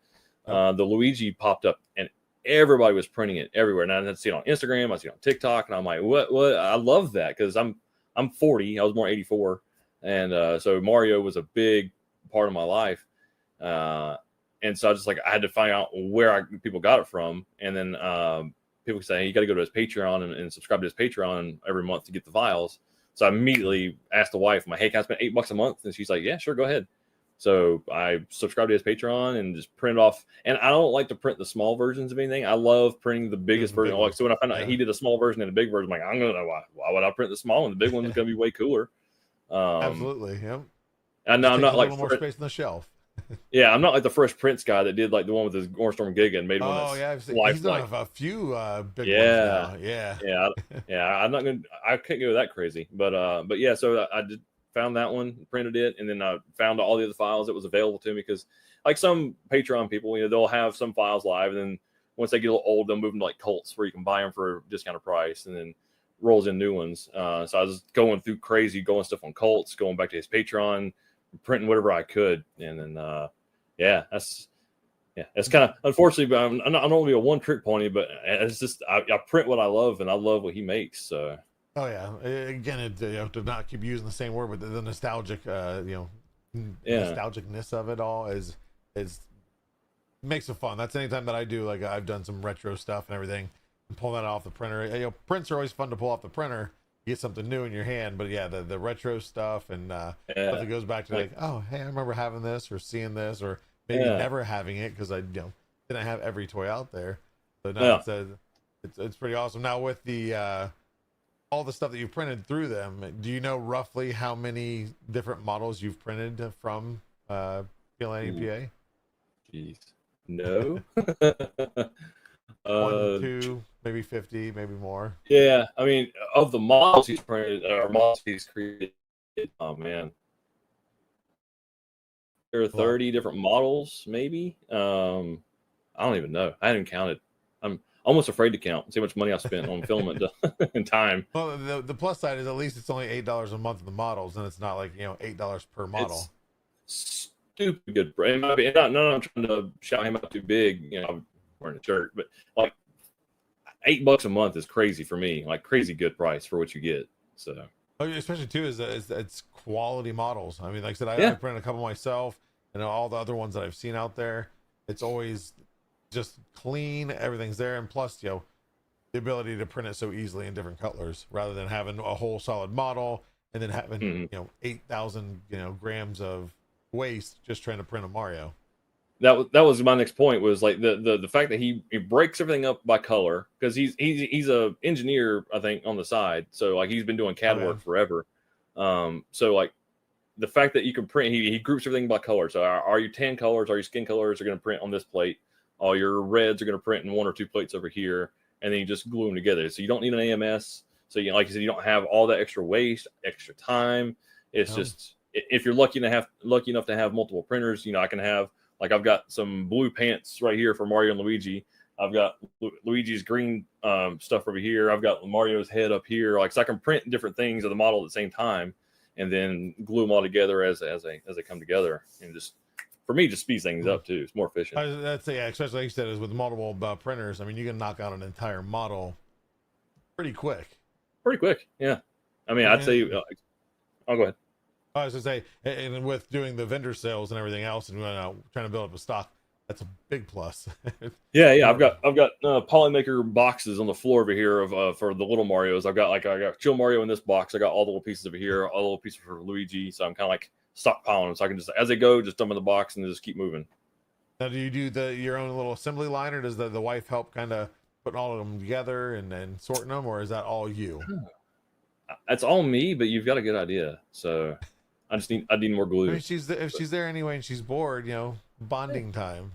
The Luigi popped up, and everybody was printing it everywhere. And I had to see it on Instagram, I see it on TikTok, and I'm like, what? I love that because I'm 40. I was born 84, and so Mario was a big part of my life. And so I had to find out where people got it from, and then people say, hey, you got to go to his Patreon and subscribe to his Patreon every month to get the files. So I immediately asked the wife, hey, can I spend $8 a month? And she's like, yeah, sure, go ahead. So I subscribed to his Patreon and just print off. And I don't like to print the small versions of anything. I love printing the biggest version. So when I found out he did a small version and a big version, I'm like, I'm going to know why would I print the small one? The big one's going to be way cooler. Absolutely, yeah. And I'm not like more space on the shelf. Yeah, I'm not like the Fresh Prince guy that did like the one with his Orange Storm Giga and made one that's he's done a few big ones now. Yeah. I'm not gonna. I can't go that crazy, but yeah. So I just found that one, printed it, and then I found all the other files that was available to me because, like some Patreon people, they'll have some files live, and then once they get a little old, they'll move them to like Cults where you can buy them for a discounted price, and then rolls in new ones. So I was going through crazy, going stuff on Cults, going back to his Patreon, printing whatever I could, and then it's kind of unfortunately, but I'm not only a one trick pony, but it's just I print what I love, and I love what he makes. So oh yeah, again, to not keep using the same word, but the nostalgic nostalgicness of it all is makes it fun. That's anytime that I do, like I've done some retro stuff and everything, and pull that off the printer. Prints are always fun to pull off the printer. Get something new in your hand, but yeah, the retro stuff and stuff that goes back to like, oh hey, I remember having this or seeing this, or maybe never having it because I didn't have every toy out there. So now it's pretty awesome. Now with the all the stuff that you've printed through them, do you know roughly how many different models you've printed from PLA and PA? Jeez, no. 1, 2, maybe 50, maybe more. Yeah, I mean, of the models he's printed or models he's created, oh man, there are 30 different models, maybe. I don't even know. I haven't counted. I'm almost afraid to count. See how much money I spent on filament and time. Well, the plus side is at least it's only $8 a month in the models, and it's not like $8 per model. It's stupid good. I'm not trying to shout him out too big. I'm wearing a shirt, but like $8 a month is crazy for me. Like crazy good price for what you get. So especially too is it's quality models. I mean, like I said, I printed a couple myself, and all the other ones that I've seen out there, it's always just clean. Everything's there, and plus the ability to print it so easily in different colors rather than having a whole solid model and then having 8,000 grams of waste just trying to print a Mario. That was my next point, was like the fact that he breaks everything up by color, because he's a engineer, I think, on the side, so like he's been doing CAD work forever. So like the fact that you can print, he groups everything by color. So are your tan colors, are your skin colors are going to print on this plate, all your reds are going to print in 1 or 2 plates over here, and then you just glue them together. So you don't need an AMS, So like you said, you don't have all that extra waste, extra time. It's just if you're lucky enough to have multiple printers, I can have, like, I've got some blue pants right here for Mario and Luigi. I've got Luigi's green stuff over here. I've got Mario's head up here. Like, so I can print different things of the model at the same time, and then glue them all together as they come together. And just, for me, just speeds things up too. It's more efficient. That's especially like you said, is with multiple printers. I mean, you can knock out an entire model pretty quick. Pretty quick, yeah. I mean, I'd say. I'll go ahead. I was gonna say, and with doing the vendor sales and everything else, and trying to build up a stock, that's a big plus. Yeah. I've got Polymaker boxes on the floor over here of for the little Marios. I got Chill Mario in this box. I got all the little pieces over here, all the little pieces for Luigi. So I'm kind of like stockpiling them, so I can just, as they go, just dump in the box and just keep moving. Now, do you do your own little assembly line, or does the wife help kind of putting all of them together and then sorting them, or is that all you? It's all me, but you've got a good idea. So I need more glue. I mean, if she's there anyway and she's bored, bonding time.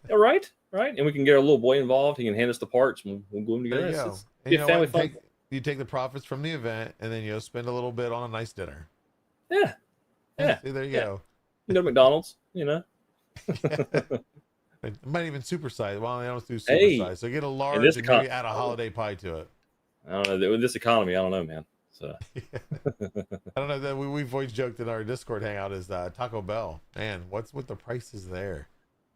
Yeah, right. And we can get our little boy involved. He can hand us the parts and we'll glue them together. There you go. It's family fun. You take the profits from the event and then spend a little bit on a nice dinner. Yeah. See, there you go. You go to McDonald's, It might even supersize. Well, they don't do supersize. So get a large and maybe add a holiday pie to it. I don't know. With this economy, I don't know, man. So I don't know, that we've always joked in our Discord hangout is Taco Bell. Man, what's with the prices there,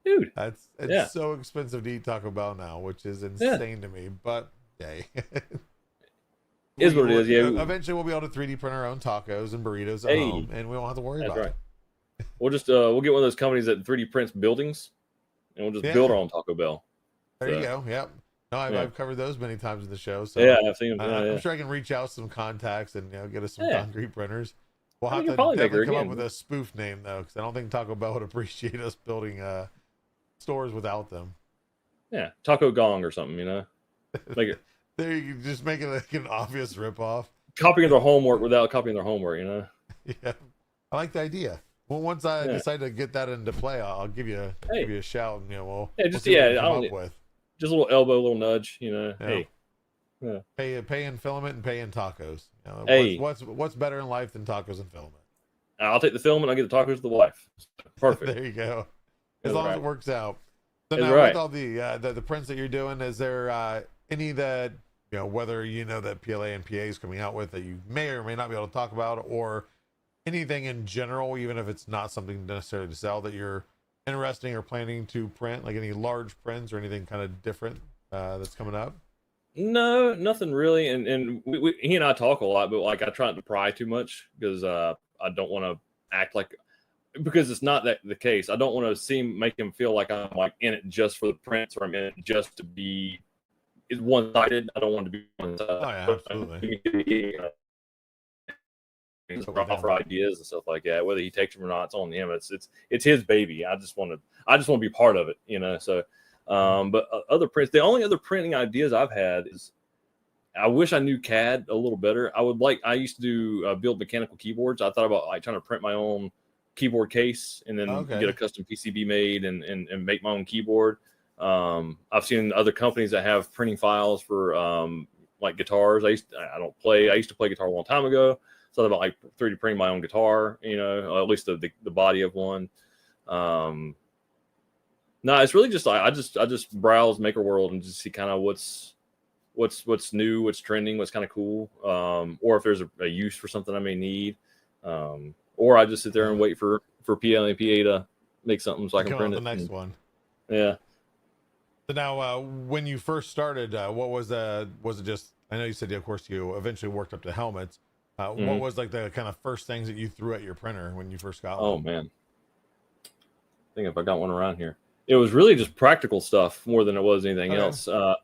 dude? It's so expensive to eat Taco Bell now, which is insane to me. But hey, is what it is. Yeah. Eventually, we'll be able to 3D print our own tacos and burritos at home, and we won't have to worry about it. We'll just we'll get one of those companies that 3D prints buildings, and we'll just build our own Taco Bell. There you go. Yep. No, I've covered those many times in the show. So yeah, I've seen them. I'm sure I can reach out some contacts and get us some concrete printers. We'll have to definitely come up with a spoof name though, because I don't think Taco Bell would appreciate us building stores without them. Yeah, Taco Gong or something, Make it. There, you can just make it like an obvious ripoff. Copying their homework without copying their homework, Yeah, I like the idea. Well, once I decide to get that into play, I'll give you a shout, and we'll see what we come up with. Just a little elbow, a little nudge, Hey, pay in filament and pay in tacos. Hey, what's better in life than tacos and filament? I'll take the filament. I'll get the tacos to the wife. Perfect. There you go. As long as it works out. So That's now, right. with all the prints that you're doing, is there any that whether that PLA and PA is coming out with that you may or may not be able to talk about, or anything in general, even if it's not something necessarily to sell, that you're interesting or planning to print, like any large prints or anything kind of different that's coming up? No, nothing really. And he and I talk a lot, but like I try not to pry too much because I don't want to act like, because it's not that the case. I don't want to make him feel like I'm like in it just for the prints, or I'm in it just to be one-sided. I don't want to be one-sided. Oh yeah, absolutely. Offer ideas and stuff like that. Whether he takes them or not, it's on him. It's his baby. I just want to be part of it, So, but other prints. The only other printing ideas I've had is, I wish I knew CAD a little better. I used to do build mechanical keyboards. I thought about like trying to print my own keyboard case and then get a custom PCB made and make my own keyboard. I've seen other companies that have printing files for like guitars. I used to play guitar a long time ago. So I thought about like 3D printing my own guitar, at least the body of one. No, it's really just I just browse Maker World and just see kind of what's new, what's trending, what's kind of cool, or if there's a use for something I may need, or I just sit there and wait for PL and PA to make something so I can print it. The next one. Yeah. So now, when you first started, what was it just? I know you said, of course, you eventually worked up to helmets. What was like the kind of first things that you threw at your printer when you first got one? Oh man, I think if I got one around here, it was really just practical stuff more than it was anything else. I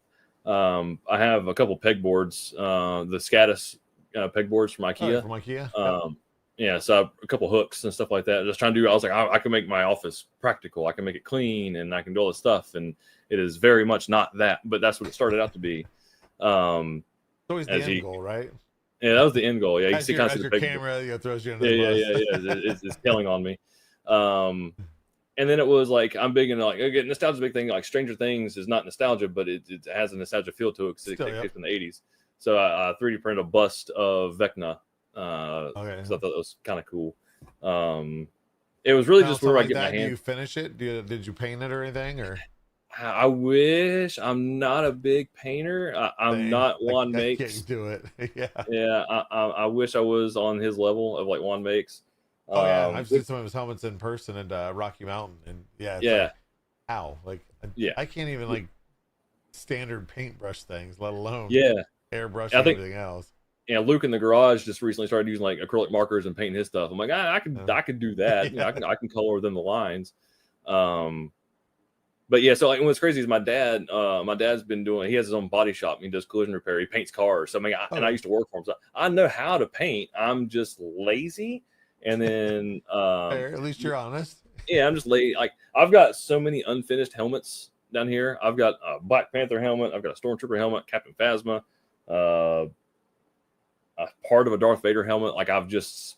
have a couple pegboards, the Scatus pegboards from IKEA. From IKEA. Yeah, so a couple hooks and stuff like that. Just trying to do. I was like, I can make my office practical. I can make it clean, and I can do all this stuff. And it is very much not that, but that's what it started out to be. It's always the end goal, right? Yeah, that was the end goal. Yeah, you as see your, kind of your camera throws you under the bus. Yeah. It's telling on me. And then it was like, I'm big into like, again, nostalgia's a big thing. Like Stranger Things is not nostalgia, but it has a nostalgia feel to it because it came from the 80s. So I 3D printed a bust of Vecna. Okay. So I thought that was kind of cool. It was really Now, just something where I like get that, my do hand. you finish it? Did you paint it or anything? Or I wish. I'm not a big painter. I'm same? not Juan I Makes. can't do it. Yeah. Yeah, I wish I was on his level of like Juan Makes. Oh yeah, I've seen some of his helmets in person at Rocky Mountain, and yeah, it's Yeah, like, how? Like, yeah, I can't even like standard paintbrush things, let alone yeah. airbrushing I think everything else. Luke in the garage just recently started using like acrylic markers and painting his stuff. I'm like, Uh, I could do that. You know, yeah. I can color within the lines. But yeah, so like what's crazy is my dad's been doing. He has his own body shop. He does collision repair. He paints cars. So I mean, and I Okay. used to work for him, so I know how to paint. I'm just lazy. And then Fair. At least you're honest. yeah, I'm just lazy. Like I've got so many unfinished helmets down here. I've got a Black Panther helmet. I've got a Stormtrooper helmet, Captain Phasma, a part of a Darth Vader helmet. Like I've just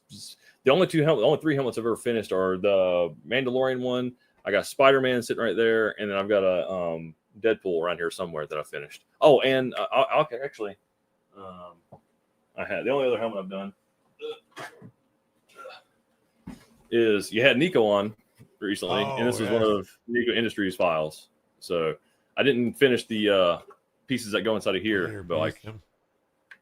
the only three helmets I've ever finished are the Mandalorian one. I got Spider-Man sitting right there, and then I've got a Deadpool around here somewhere that I finished. Oh, and I'll actually, I had the only other helmet I've done is you had Nico on recently, and this is one of Nico Industries files. So I didn't finish the pieces that go inside of here, but like,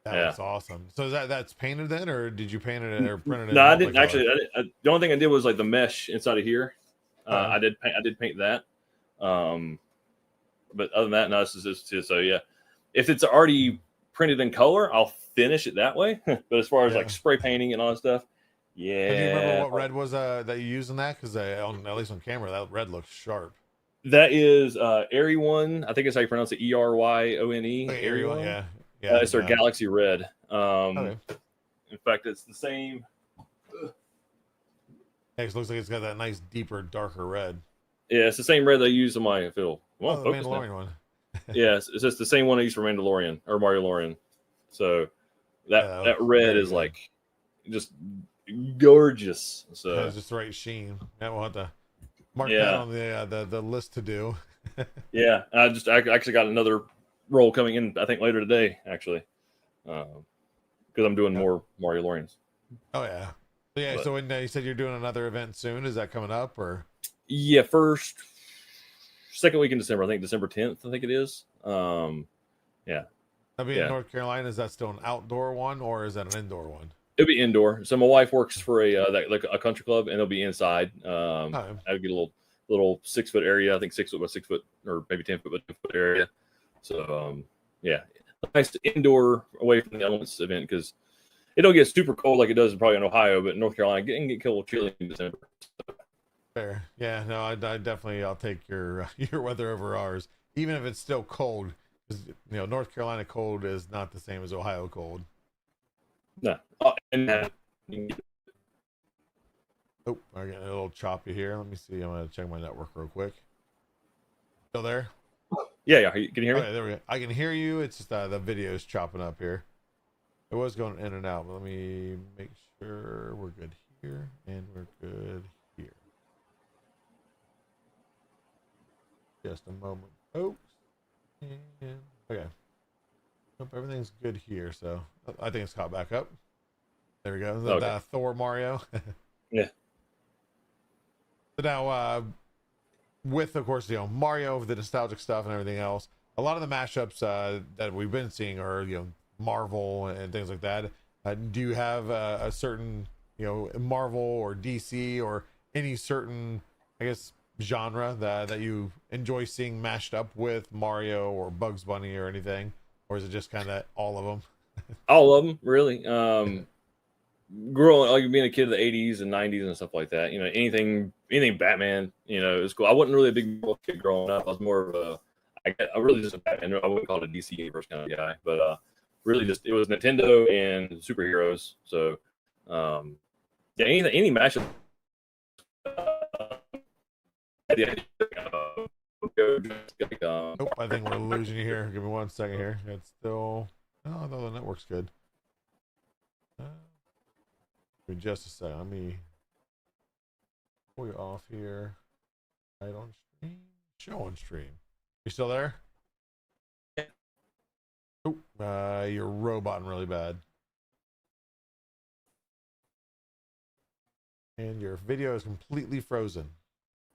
that looks awesome. So that's painted then, or did you paint it or print it? No, I didn't actually. The only thing I did was like the mesh inside of here. I did paint that. But other than that, no, this is just so yeah. If it's already printed in color, I'll finish it that way. But as far as like spray painting and all that stuff, yeah. Do you remember what red was that you used in that? Because at least on camera, that red looks sharp. That is Airy One. I think that's how you pronounce it. ERYONE. Okay, Airy One, yeah. Yeah, it's their Galaxy Red. Okay. In fact, it's the same. It looks like it's got that nice, deeper, darker red. Yeah, it's the same red they use on my Phil. Well, the Mandalorian one. Yeah, it's just the same one I use for Mandalorian or Mario Lorian. So that red is like just gorgeous. So it's just the right sheen. Yeah, we'll have to mark that on the list to do. Yeah, I actually got another roll coming in. I think later today, actually, because I'm doing more Mario Lorians. Oh yeah. So when you said you're doing another event soon, is that coming up or? Yeah, second week in December. I think December 10th. I think it is. Yeah. That'll be in North Carolina. Is that still an outdoor one or is that an indoor one? It'll be indoor. So my wife works for a country club, and it'll be inside. I'll get a little 6 foot area. I think 6 foot by 6 foot, or maybe 10 foot by 10 foot area. So yeah, nice indoor away from the elements event because it don't get super cold like it does probably in Ohio, but in North Carolina it can get a little chilly in December. Fair. Yeah, no, I definitely I'll take your weather over ours, even if it's still cold. Because North Carolina cold is not the same as Ohio cold. No. And I get a little choppy here. Let me see. I'm gonna check my network real quick. Still there? Yeah. Can you hear me? Okay, there we go. I can hear you. It's just the video's chopping up here. It was going in and out, but let me make sure we're good here and we're good here. Just a moment, folks. And okay. Nope, everything's good here, so I think it's caught back up. There we go. The Thor Mario. Yeah. So now, with of course Mario, the nostalgic stuff and everything else, a lot of the mashups that we've been seeing are Marvel and things like that. Do you have a certain Marvel or DC or any certain genre that you enjoy seeing mashed up with Mario or Bugs Bunny or anything, or is it just kind of all of them? All of them, really. Growing, like being a kid of the '80s and '90s and stuff like that, anything Batman, it's cool. I wasn't really a big kid growing up. I was more of I really just a Batman. I wouldn't call it a DC universe kind of guy, but really just it was Nintendo and superheroes. So yeah, any mashup. Nope, I think we're losing you here. Give me 1 second here. It's still. Oh no, the network's good. Give me just a second. Let me pull you off here. Right on stream. Show on stream. You still there? Oh, you're roboting really bad. And your video is completely frozen.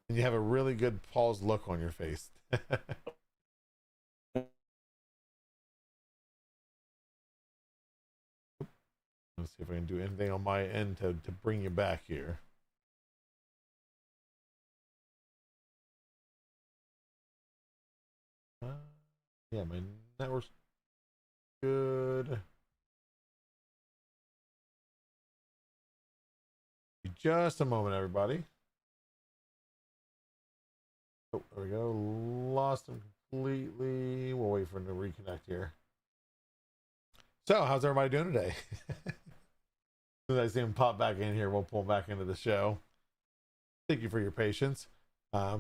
And you have a really good paused look on your face. Let's see if I can do anything on my end to bring you back here. Yeah, my network's good. Just a moment, everybody. Oh, there we go. Lost him completely. We'll wait for him to reconnect here. So, how's everybody doing today? As soon as I see him pop back in here, we'll pull him back into the show. Thank you for your patience. I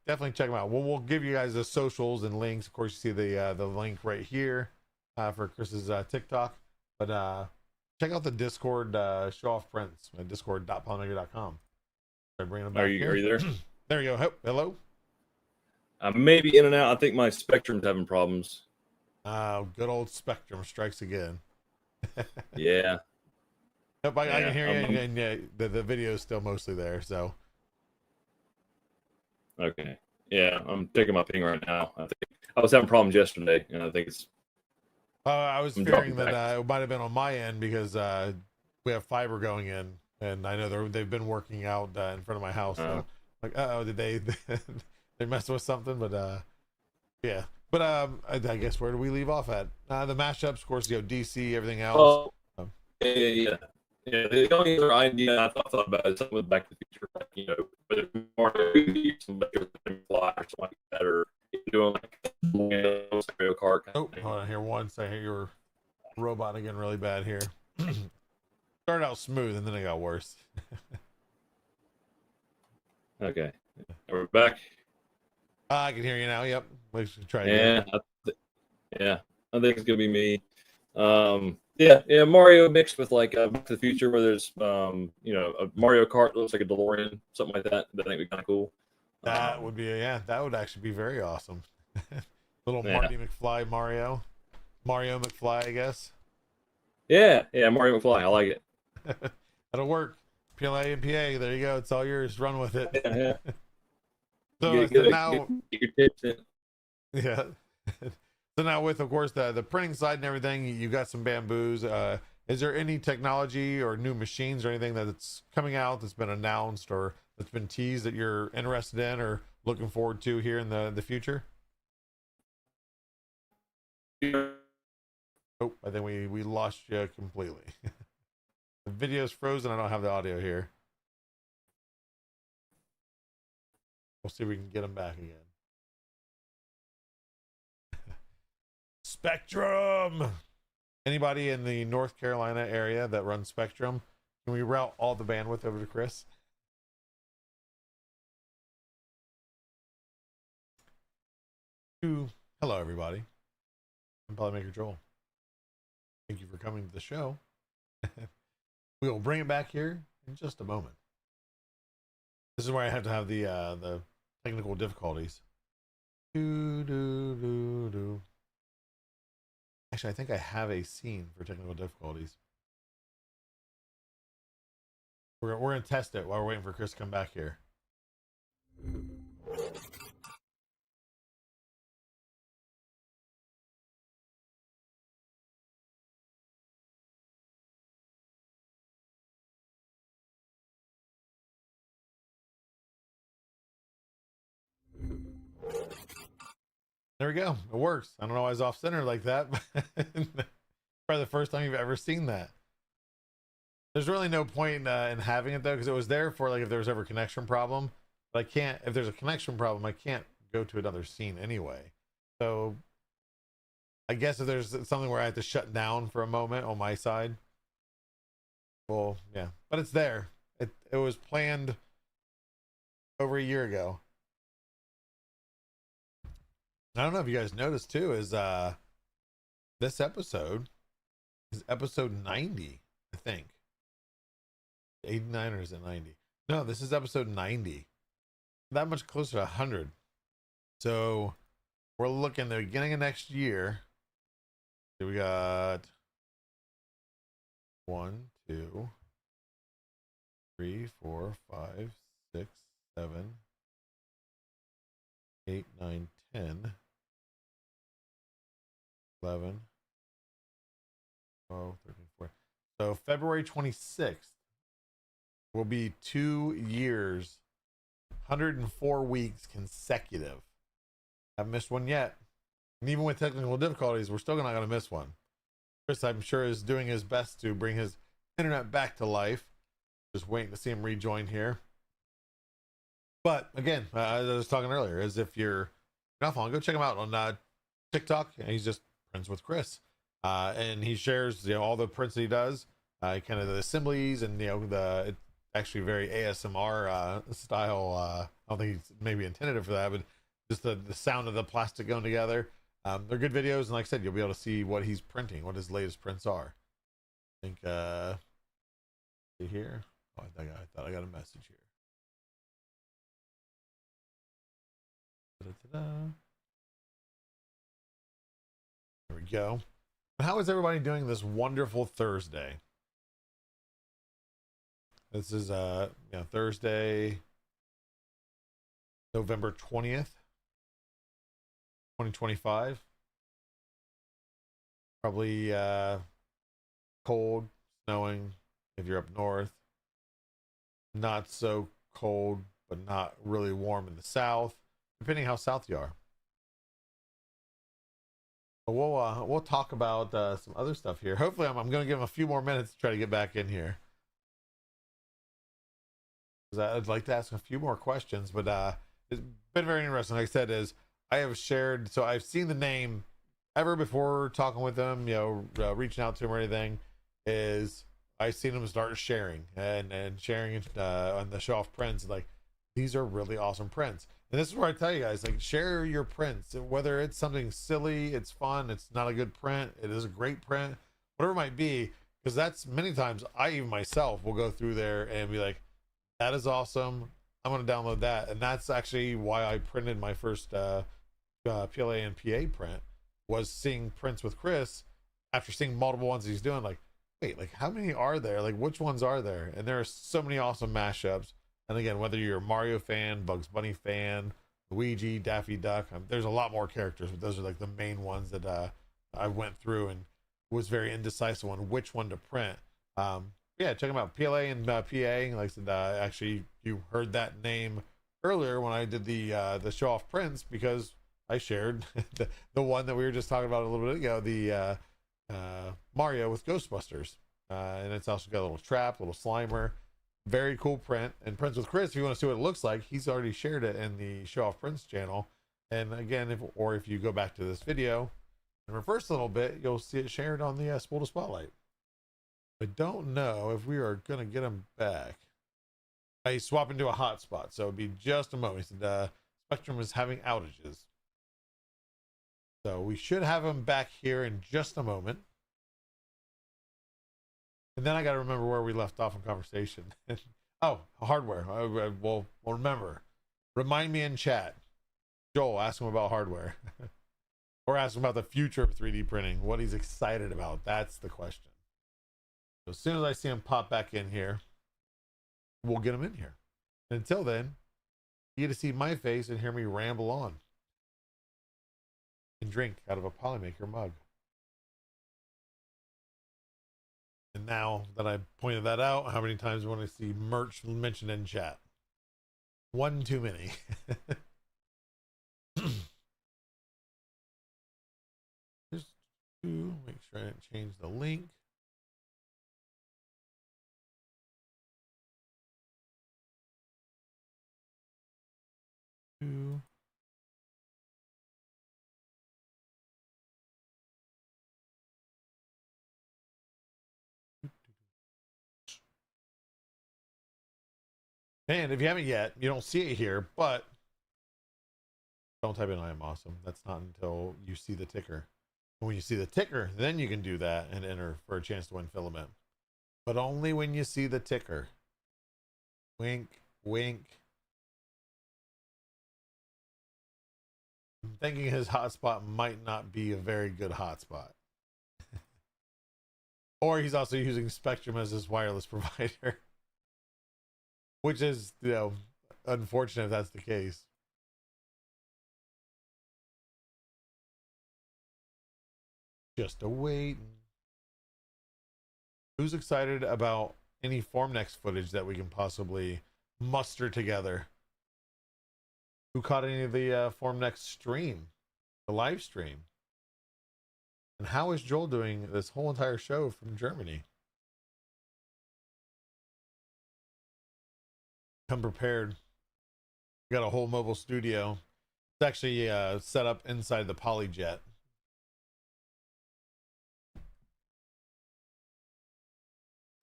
definitely check them out. We'll give you guys the socials and links. Of course, you see the link right here for Chris's TikTok. But check out the Discord show off prints at discord.polymaker.com. Are you there? There you go. Hello. I may be in and out. I think my Spectrum's having problems. Good old Spectrum strikes again. Yeah. Yep, I can hear you, and the video is still mostly there. So. Okay. Yeah, I'm taking my ping right now. I think I was having problems yesterday, and I think it's. I was fearing that it might have been on my end because we have fiber going in, and I know they've been working out in front of my house. So, like, did they they mess with something? But yeah. But I guess where do we leave off at? The mashups, of course, DC, everything else. Yeah. The only other idea I thought about is something with Back to the Future, like, whether Mario fly or something like that, or doing like Mario Kart. Oh, hold on here one second. You're robot again really bad here. Started out smooth and then it got worse. Okay, we're back. I can hear you now. Yep. Let's try again. I think it's gonna be me. Mario mixed with like Back to the Future, where there's a Mario Kart that looks like a DeLorean, something like that. I think would be kind of cool. That would be that would actually be very awesome. Little Marty McFly Mario McFly, I guess. Yeah, Mario McFly. I like it. That'll work. PLA and PA. There you go. It's all yours. Run with it. Yeah. So now, yeah. So now with, of course, the printing side and everything, you got some bamboos. Is there any technology or new machines or anything that's coming out that's been announced or that's been teased that you're interested in or looking forward to here in the future? Oh, I think we lost you completely. The video's frozen. I don't have the audio here. We'll see if we can get them back again. Spectrum. Anybody in the North Carolina area that runs Spectrum? Can we route all the bandwidth over to Chris? Hello, everybody. I'm Polymaker Joel. Thank you for coming to the show. We will bring it back here in just a moment. This is where I have to have the technical difficulties. Actually, I think I have a scene for technical difficulties. We're gonna test it while we're waiting for Chris to come back here. There we go. It works. I don't know why it's off center like that, but probably the first time you've ever seen that. There's really no point in having it though, because it was there for like if there was ever a connection problem. But I can't. If there's a connection problem, I can't go to another scene anyway. So I guess if there's something where I have to shut down for a moment on my side, well, yeah. But it's there. It was planned over a year ago. I don't know if you guys noticed too, is this episode is episode 90, I think. 89 or is it 90? No, this is episode 90. That much closer to 100. So we're looking at the beginning of next year. Here we got 1, 2, 3, 4, 5, 6, 7, 8, 9, 10, 11, 12, 13, 14. So February 26th will be 2 years, 104 weeks consecutive. Haven't missed one yet. And even with technical difficulties, we're still not going to miss one. Chris, I'm sure, is doing his best to bring his internet back to life. Just waiting to see him rejoin here. But again, as I was talking earlier, as if you're not following, go check him out on TikTok. He's just Prints with Chris. And he shares, all the prints that he does, kind of the assemblies, and it's actually very ASMR style. I don't think he's maybe intended it for that, but just the sound of the plastic going together. They're good videos, and like I said, you'll be able to see what he's printing, what his latest prints are. I think see here. Oh, I thought I got a message here. Da-da-da-da. There we go. How is everybody doing this wonderful Thursday? This is Thursday, November 20th, 2025. Probably cold, snowing if you're up north. Not so cold, but not really warm in the south, depending how south you are. But we'll talk about some other stuff here. Hopefully, I'm going to give him a few more minutes to try to get back in here. I'd like to ask a few more questions, but it's been very interesting. Like I said, I have shared, so I've seen the name ever before talking with him, reaching out to him or anything. I've seen him start sharing and sharing on the show off prints. Like, these are really awesome prints. And this is where I tell you guys, like, share your prints, whether it's something silly, it's fun, it's not a good print, it is a great print, whatever it might be, because that's many times I even myself will go through there and be like, that is awesome, I'm going to download that. And that's actually why I printed my first PLA and PA print, was seeing prints with Chris after seeing multiple ones he's doing. Like, wait, like, how many are there? Like, which ones are there? And there are so many awesome mashups. And again, whether you're a Mario fan, Bugs Bunny fan, Luigi, Daffy Duck, there's a lot more characters, but those are like the main ones that I went through and was very indecisive on which one to print. Yeah, check them out, PLA and PA. Like I said, actually, you heard that name earlier when I did the show off prints, because I shared the one that we were just talking about a little bit ago, the Mario with Ghostbusters, and it's also got a little trap, little Slimer. Very cool print. And Prints with Chris, if you want to see what it looks like, he's already shared it in the Show Off Prints channel. And again, if you go back to this video and reverse a little bit, you'll see it shared on the Spool to Spotlight. I don't know if we are going to get him back. I swap into a hotspot, so it'd be just a moment. He said, Spectrum is having outages. So we should have him back here in just a moment. And then I got to remember where we left off in conversation. Oh, hardware. We'll remember. Remind me in chat. Joel, ask him about hardware. Or ask him about the future of 3D printing. What he's excited about. That's the question. So as soon as I see him pop back in here, we'll get him in here. And until then, you get to see my face and hear me ramble on. And drink out of a Polymaker mug. And now that I pointed that out, how many times do I want to see merch mentioned in chat? One too many. Just to make sure I didn't change the link. Two. And if you haven't yet, you don't see it here, but don't type in I am awesome. That's not until you see the ticker. And when you see the ticker, then you can do that and enter for a chance to win filament. But only when you see the ticker. Wink, wink. I'm thinking his hotspot might not be a very good hotspot. Or he's also using Spectrum as his wireless provider, which is, you know, unfortunate if that's the case. Just a wait. Who's excited about any Formnext footage that we can possibly muster together? Who caught any of the Formnext stream, the live stream? And how is Joel doing this whole entire show from Germany? Come prepared. We got a whole mobile studio. It's actually set up inside the Polyjet.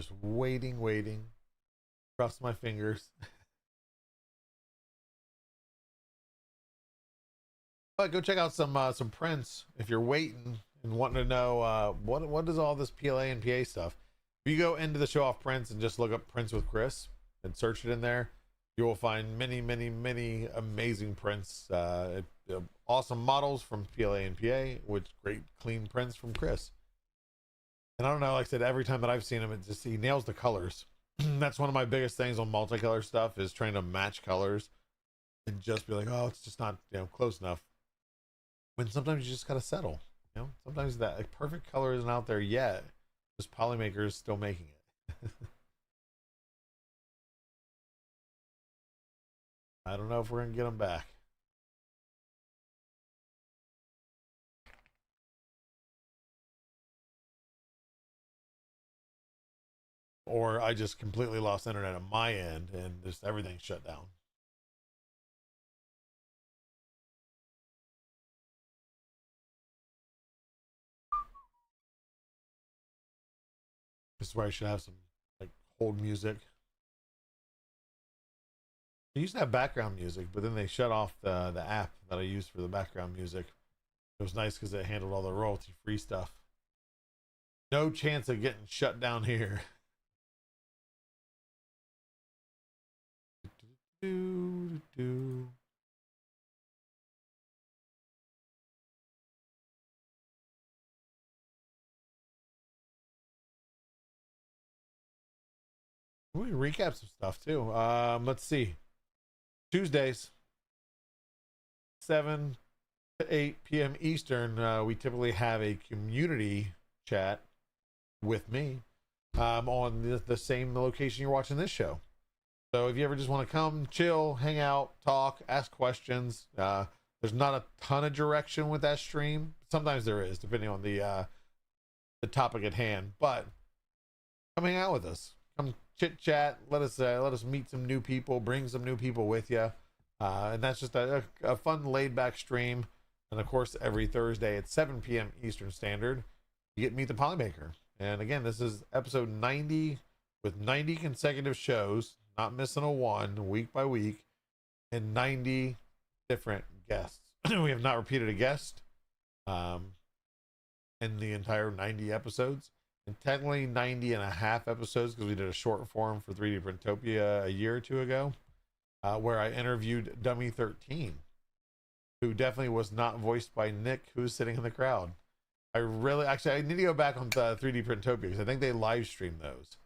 Just waiting. Cross my fingers. But go check out some prints if you're waiting and wanting to know what is all this PLA and PA stuff. If you go into the show off prints and just look up prints with Chris and search it in there, you will find many amazing prints, awesome models from PLA and PA with great clean prints from Chris. And I don't know, like I said, every time that I've seen him, he nails the colors. That's one of my biggest things on multicolor stuff, is trying to match colors and just be like, oh, it's just not, you know, close enough. When sometimes you just gotta settle, you know. Sometimes that like, perfect color isn't out there yet. Just Polymaker is still making it. I don't know if we're gonna get them back. Or I just completely lost internet on my end and just everything shut down. This is where I should have some like hold music. I used to have background music, but then they shut off the app that I used for the background music. It was nice because it handled all the royalty free stuff. No chance of getting shut down here. We can recap some stuff too. Let's see. Tuesdays, 7 to 8 p.m. Eastern. We typically have a community chat with me on the same location you're watching this show. So if you ever just want to come, chill, hang out, talk, ask questions, there's not a ton of direction with that stream. Sometimes there is, depending on the topic at hand. But come hang out with us. Come chit chat. Let us meet some new people. Bring some new people with you. And that's just a fun, laid back stream. And of course, every Thursday at 7 p.m. Eastern Standard, you get Meet the Polymaker. And again, this is episode 90 with 90 consecutive shows, not missing a one, week by week, and 90 different guests. We have not repeated a guest in the entire 90 episodes. And technically 90 and a half episodes, because we did a short form for 3D Printopia a year or two ago, where I interviewed Dummy 13, who definitely was not voiced by Nick, who's sitting in the crowd. I need to go back on 3D Printopia, because I think they live stream those.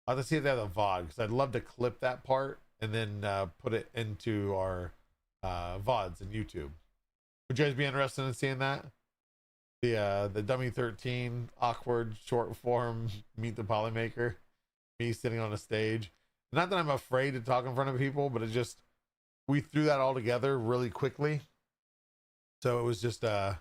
I'll have to see if they have a VOD, because I'd love to clip that part and then put it into our VODs in YouTube. Would you guys be interested in seeing that? The Dummy 13 awkward short form Meet the Polymaker, me sitting on a stage. Not that I'm afraid to talk in front of people, but we threw that all together really quickly. So it was just it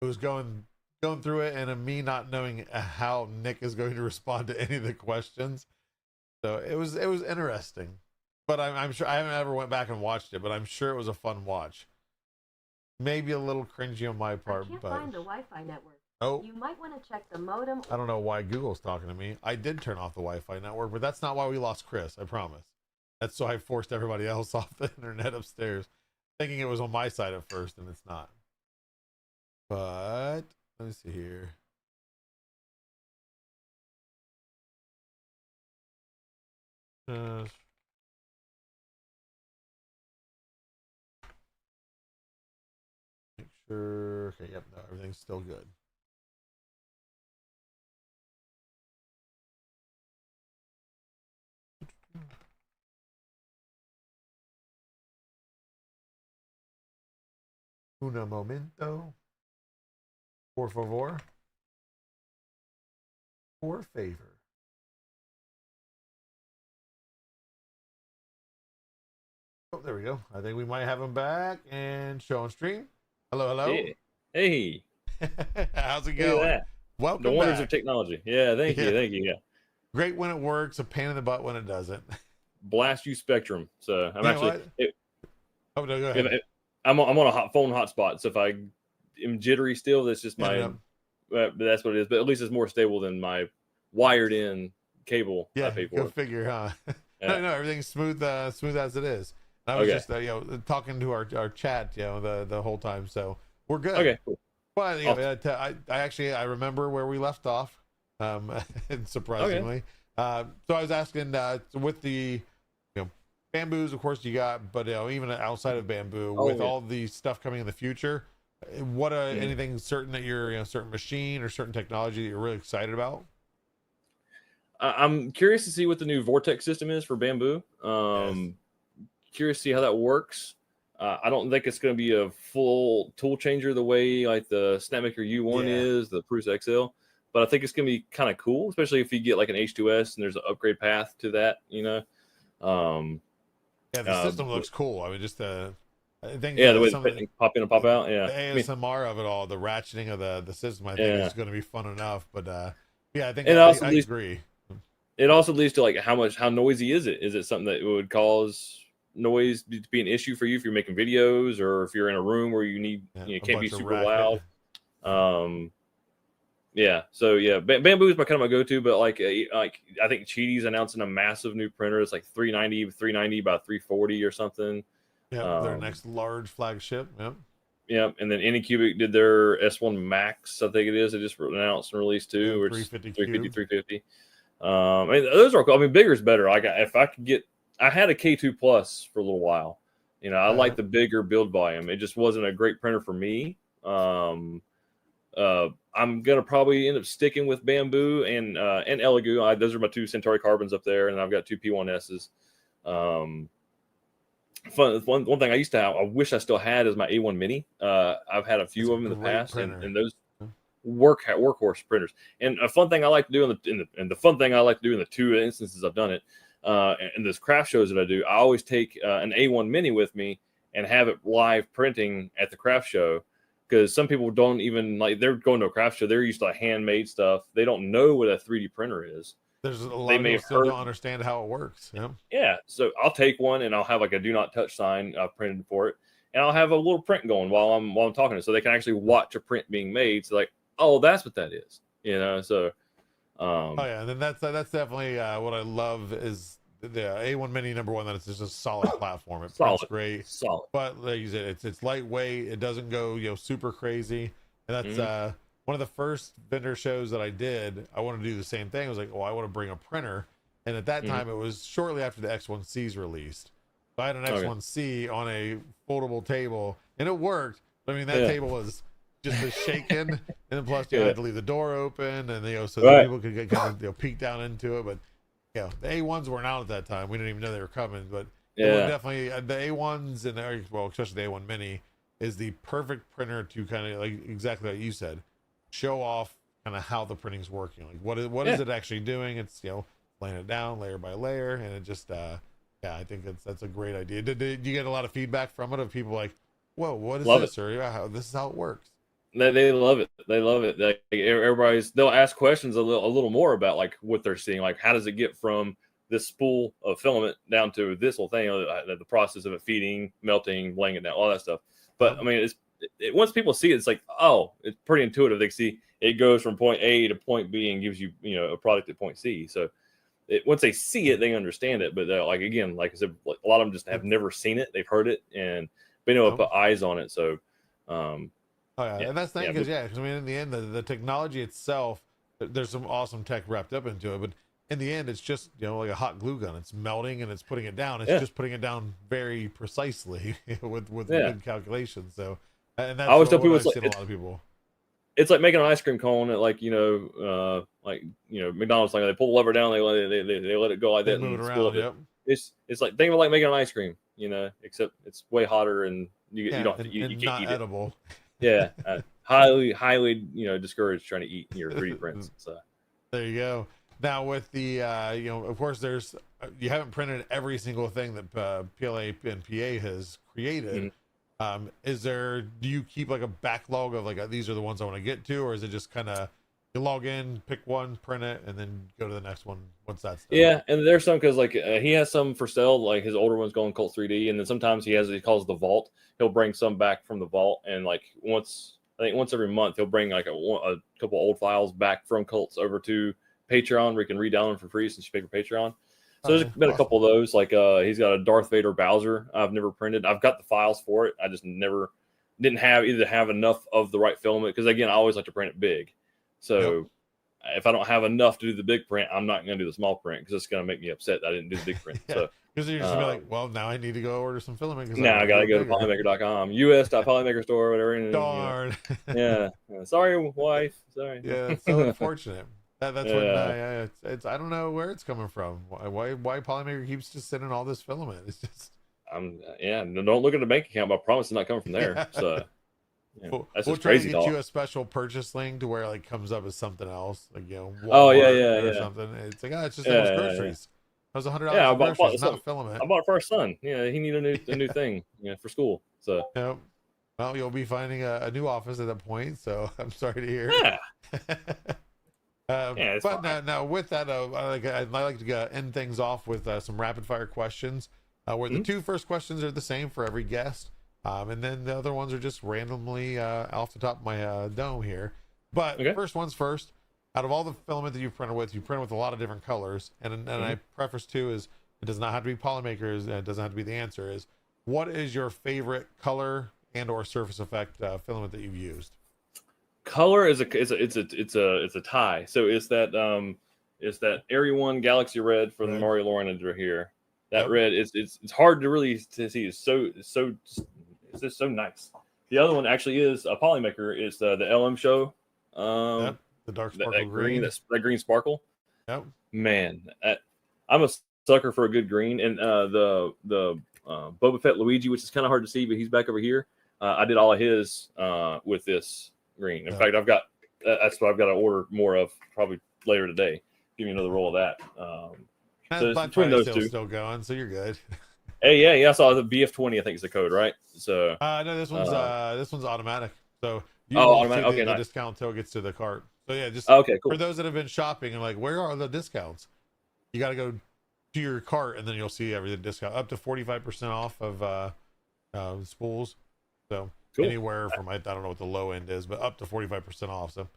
was going through it, and me not knowing how Nick is going to respond to any of the questions. So it was interesting. But I'm sure I haven't ever went back and watched it, but I'm sure it was a fun watch. Maybe a little cringy on my part, I can't but find the Wi-Fi network. Oh, You might want to check the modem. I don't know why Google's talking to me. I did turn off the Wi-Fi network, but that's not why we lost Chris. I promise. That's so I forced everybody else off the internet upstairs, thinking it was on my side at first, and it's not. But let me see here. Make sure. Okay, yep, no, everything's still good. Una momento. Por favor. Por favor. Oh, there we go. I think we might have him back and show on stream. Hello, hello. Yeah. Hey. How's it Look at going? that. Welcome The wonders back. of technology. Yeah, thank you. Yeah. Great when it works, a pain in the butt when it doesn't. Blast you Spectrum. So I'm You know actually what? Oh, no, go ahead. I'm on a phone hotspot. So if I am jittery still, that's just my that's what it is. But at least it's more stable than my wired in cable I pay for. Go figure, huh? Yeah. No, everything's smooth as it is. I was just talking to our chat, the whole time, so we're good. Okay, cool. Well, I remember where we left off, surprisingly. So I was asking with the bamboos, of course you got, but even outside of bamboo, all the stuff coming in the future, what anything certain that you're certain machine or certain technology that you're really excited about? I'm curious to see what the new vortex system is for bamboo. Curious to see how that works. I don't think it's going to be a full tool changer the way like the Snapmaker U1 is, the Prusa XL, but I think it's going to be kind of cool, especially if you get like an H2S and there's an upgrade path to that, the system looks cool. I mean, just I think the way the pop in and pop out, the ASMR of it all, the ratcheting of the system, I think is going to be fun enough. But I think I agree. It also leads to like how noisy is it? Is it something that would cause noise to be an issue for you if you're making videos or if you're in a room where you can't be super loud? Bamboo is my go-to, but like I think Cheaty's announcing a massive new printer. It's like 390 by 340 or something. Their next large flagship. And then Anycubic did their S1 Max, I think it is. They just announced and released too. Or 350. I mean, those are cool. I mean, bigger is better. Like if I could get, I had a K2 Plus for a little while. I like the bigger build volume. It just wasn't a great printer for me. I'm gonna probably end up sticking with bamboo and Elegoo. Those are my two Centauri carbons up there, and I've got two P1Ss. One thing I used to have, I wish I still had, is my A1 Mini. I've had a few of them in the past, and those workhorse printers. And a fun thing I like to do in the two instances I've done it, and those craft shows that I do, I always take an A1 Mini with me and have it live printing at the craft show. Because some people don't even they're going to a craft show, they're used to handmade stuff. They don't know what a 3D printer is. There's a lot of people still don't understand how it works. Yeah. So I'll take one and I'll have like a do not touch sign printed for it. And I'll have a little print going while I'm talking to it, so they can actually watch a print being made. So like, oh, that's what that is. So and then that's definitely what I love is the A1 Mini, number one, that it's just a solid platform. It prints great. Solid. But like you said, it's lightweight. It doesn't go super crazy. And that's one of the first vendor shows that I did. I wanted to do the same thing. I was like, I want to bring a printer. And at that time, it was shortly after the X1Cs released. So I had an X1C on a foldable table, and it worked. But I mean, that table was just shaking, and then plus I had to leave the door open, and so that people could get kind of peek down into it. But the A1s weren't out at that time. We didn't even know they were coming. But definitely the A1s and especially the A1 Mini is the perfect printer to kind of like exactly what you said, show off kind of how the printing's working. Like what is it actually doing? It's laying it down layer by layer, and it just I think that's a great idea. Did you get a lot of feedback from it of people like, whoa, what is this? Or this is how it works? They love it. They love it. They'll ask questions a little more about like what they're seeing, like how does it get from this spool of filament down to this whole thing, the process of it feeding, melting, laying it down, all that stuff. But I mean, once people see it, it's like, oh, it's pretty intuitive. They see it goes from point A to point B and gives you a product at point C. So once they see it, they understand it. But like I said, a lot of them just have never seen it. They've heard it and been able to put eyes on it. So. And that's the thing, because I mean, in the end, the technology itself, there's some awesome tech wrapped up into it, but in the end, it's just like a hot glue gun. It's melting and it's putting it down. It's just putting it down very precisely with good calculations. So, and that's I always tell people, a lot of people. It's like making an ice cream cone at McDonald's. Like they pull the lever down, they let it go like that, move it around. It's like think of it like making an ice cream, except it's way hotter and You don't have to, you and can't not eat it. edible. Yeah, highly discouraged trying to eat your 3D prints. So There you go. Now with the of course there's you haven't printed every single thing that PLA and PA has created. Is there, do you keep like a backlog of like these are the ones I want to get to, or is it just kind of you log in, pick one, print it, and then go to the next one once that's done? yeah, and there's some because like he has some for sale, like his older ones going Cult 3D, and then sometimes he calls the vault. He'll bring some back from the vault, and like once every month he'll bring like a couple old files back from Cults over to Patreon where you can read down them for free since you pay for Patreon. So there's been a couple of those. Like he's got a Darth Vader Bowser I've never printed. I've got the files for it. I just didn't have enough of the right filament because again I always like to print it big. So if I don't have enough to do the big print, I'm not going to do the small print because it's going to make me upset that I didn't do the big print. So because you're just gonna be like, well, now I need to go order some filament. Now I got to go to polymaker.com, us.polymaker store, whatever. And, darn. Yeah. Sorry, wife. Sorry. Yeah, it's so unfortunate. That's when it's I don't know where it's coming from. Why Polymaker keeps just sending all this filament? It's just don't look at the bank account, but I promise it's not coming from there. So that's we'll just try crazy. to get talk. you a special purchase link to where it like comes up as something else, like Walmart or something. It's like it's just those groceries. That was $100 Yeah, I for bought groceries, not filament. I bought it for our son. Yeah, he needed a new thing, for school. So well, you'll be finding a new office at that point. So I'm sorry to hear. Yeah. But now with that, I like to end things off with some rapid fire questions, where the two first questions are the same for every guest, and then the other ones are just randomly off the top of my dome here. But first ones first. Out of all the filament that you print with a lot of different colors, and I preface too is it does not have to be Polymakers, it doesn't have to be the answer. Is what is your favorite color and or surface effect filament that you've used? Color is a tie. So it's that Area 1 Galaxy Red from the Mario Lauren under here. That red it's hard to really to see. It's just so nice. The other one actually is a Polymaker. It's the LM show. The dark sparkle green. That green sparkle. Yep. Man, I'm a sucker for a good green. And the Boba Fett Luigi, which is kind of hard to see, but he's back over here. I did all of his with this green. In fact, that's what I've got to order more of probably later today. Give me another roll of that. So it's between those two, still going, so you're good. Hey, yeah. I saw the BF20. I think is the code, right? So no, this one's automatic. So you automatic. See the discount until it gets to the cart. So yeah, just cool. For those that have been shopping and like, where are the discounts? You got to go to your cart and then you'll see everything discount up to 45% off of spools. So anywhere from I don't know what the low end is, but up to 45% off. So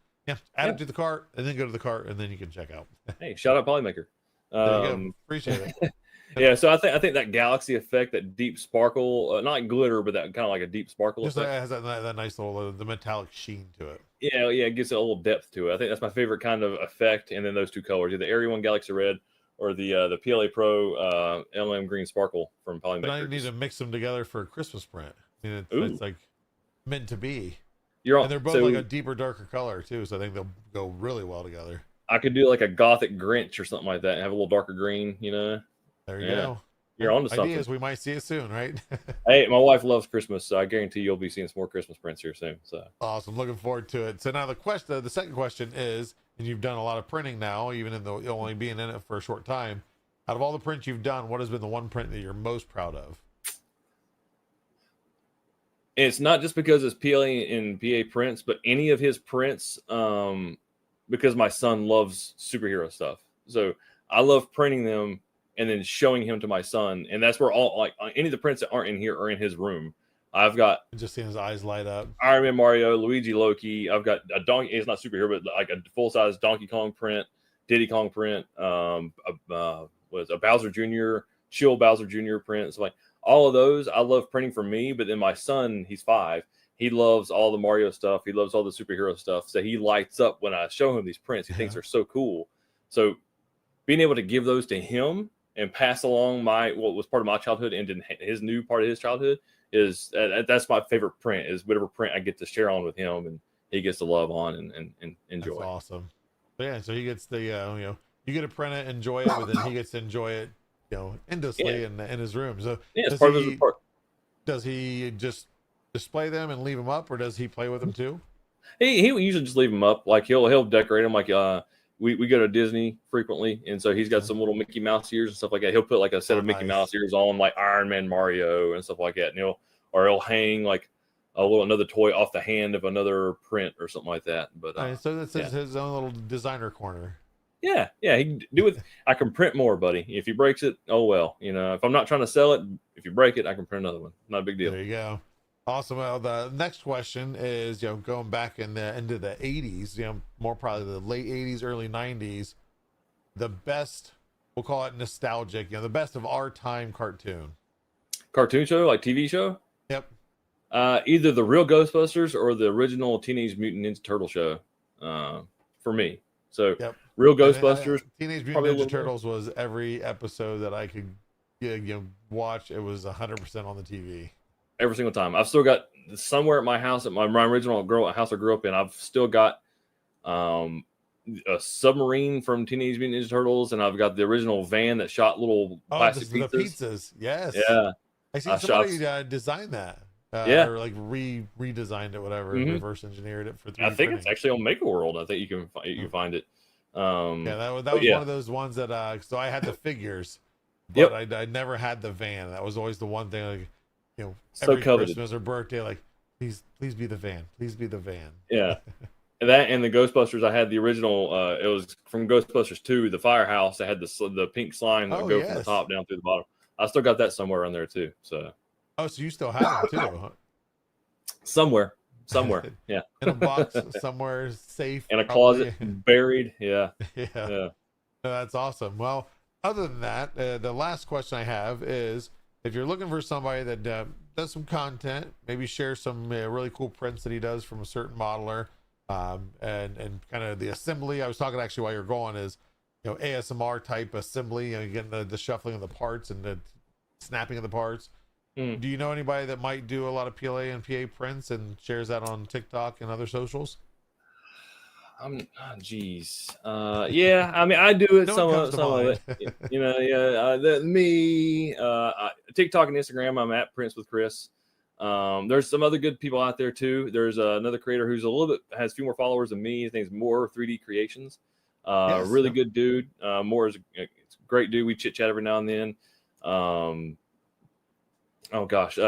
add it to the cart and then go to the cart and then you can check out. Hey, shout out Polymaker. There you go. Appreciate it. Yeah, so I think that galaxy effect, that deep sparkle, not glitter, but that kind of like a deep sparkle just effect. It has that nice little the metallic sheen to it. Yeah, it gives it a little depth to it. I think that's my favorite kind of effect. And then those two colors, either Area 1 Galaxy Red or the PLA Pro LM Green Sparkle from Polymaker. But I need to mix them together for a Christmas print. I mean, it's like meant to be. And they're both like a deeper, darker color too, so I think they'll go really well together. I could do like a Gothic Grinch or something like that and have a little darker green, There you go. You're on to something. Ideas, we might see it soon, right? Hey, my wife loves Christmas, so I guarantee you'll be seeing some more Christmas prints here soon. So awesome, looking forward to it. So now the second question is, and you've done a lot of printing now, even in the only being in it for a short time. Out of all the prints you've done, what has been the one print that you're most proud of? It's not just because it's PLA and PA prints, but any of his prints, because my son loves superhero stuff. So I love printing them and then showing him to my son. And that's where any of the prints that aren't in here are in his room. I've got just seeing his eyes light up. Iron Man, Mario, Luigi, Loki. I've got a donkey. It's not superhero, but like a full-size Donkey Kong print, Diddy Kong print, was a Bowser Jr., Chill Bowser Jr. print. So like all of those, I love printing for me. But then my son, he's 5. He loves all the Mario stuff. He loves all the superhero stuff. So he lights up when I show him these prints. He thinks they're so cool. So being able to give those to him and pass along what was part of my childhood into his new part of his childhood is that's my favorite print. Is whatever print I get to share on with him and he gets to love on and enjoy. That's awesome. But yeah, so he gets the you get to print it, enjoy it, but then he gets to enjoy it endlessly in his room. So it's part of his part. Does he just display them and leave them up, or does he play with them too? He usually just leave them up. Like he'll decorate them. Like we go to Disney frequently, and so he's got some little Mickey Mouse ears and stuff like that. He'll put like a set of Mickey Mouse ears on, like Iron Man, Mario, and stuff like that. And he'll hang like another toy off the hand of another print or something like that. But so that's his own little designer corner. Yeah, he can do it. I can print more, buddy. If he breaks it, oh well. If I'm not trying to sell it, if you break it, I can print another one. Not a big deal. There you go. Awesome. Well, the next question is, going back into the 80s, more probably the late 80s, early 90s, the best, we'll call it nostalgic, the best of our time cartoon. Cartoon show, like TV show? Yep. Either the real Ghostbusters or the original Teenage Mutant Ninja Turtle show, for me. So, real Ghostbusters. Teenage Mutant Ninja Turtles was every episode that I could watch. It was 100% on the TV. Every single time. I've still got somewhere at my house, at my original house I grew up in, I've still got a submarine from Teenage Mutant Ninja Turtles, and I've got the original van that shot little plastic pizzas. The pizzas, yes. Yeah. I see somebody designed that. Or like redesigned it, whatever, reverse engineered it for 3D I think printing. It's actually on Maker World. I think you can find it. That was one of those ones that so I had the figures, but I never had the van. That was always the one thing, like, every Christmas or birthday, like, please be the van, please be the van. Yeah. That and the Ghostbusters, I had the original. It was from Ghostbusters 2, the firehouse. I had the pink slime that go from the top down through the bottom. I still got that somewhere on there too. So. Oh, so you still have it too? Huh? Somewhere, yeah. In a box somewhere safe. In a closet, buried. Yeah. No, that's awesome. Well, other than that, the last question I have is, if you're looking for somebody that does some content, maybe share some really cool prints that he does from a certain modeler, and kind of the assembly. I was talking actually while you're going is, ASMR type assembly, getting the shuffling of the parts and the snapping of the parts. Do you know anybody that might do a lot of PLA and PA prints and shares that on TikTok and other socials? Geez. Yeah, I mean, I do it. Some of it. Me, TikTok and Instagram, I'm at Prince with Chris. There's some other good people out there too. There's another creator who's has a few more followers than me. His name's More 3D Creations. Really good dude. More is a great dude. We chit chat every now and then. Oh gosh,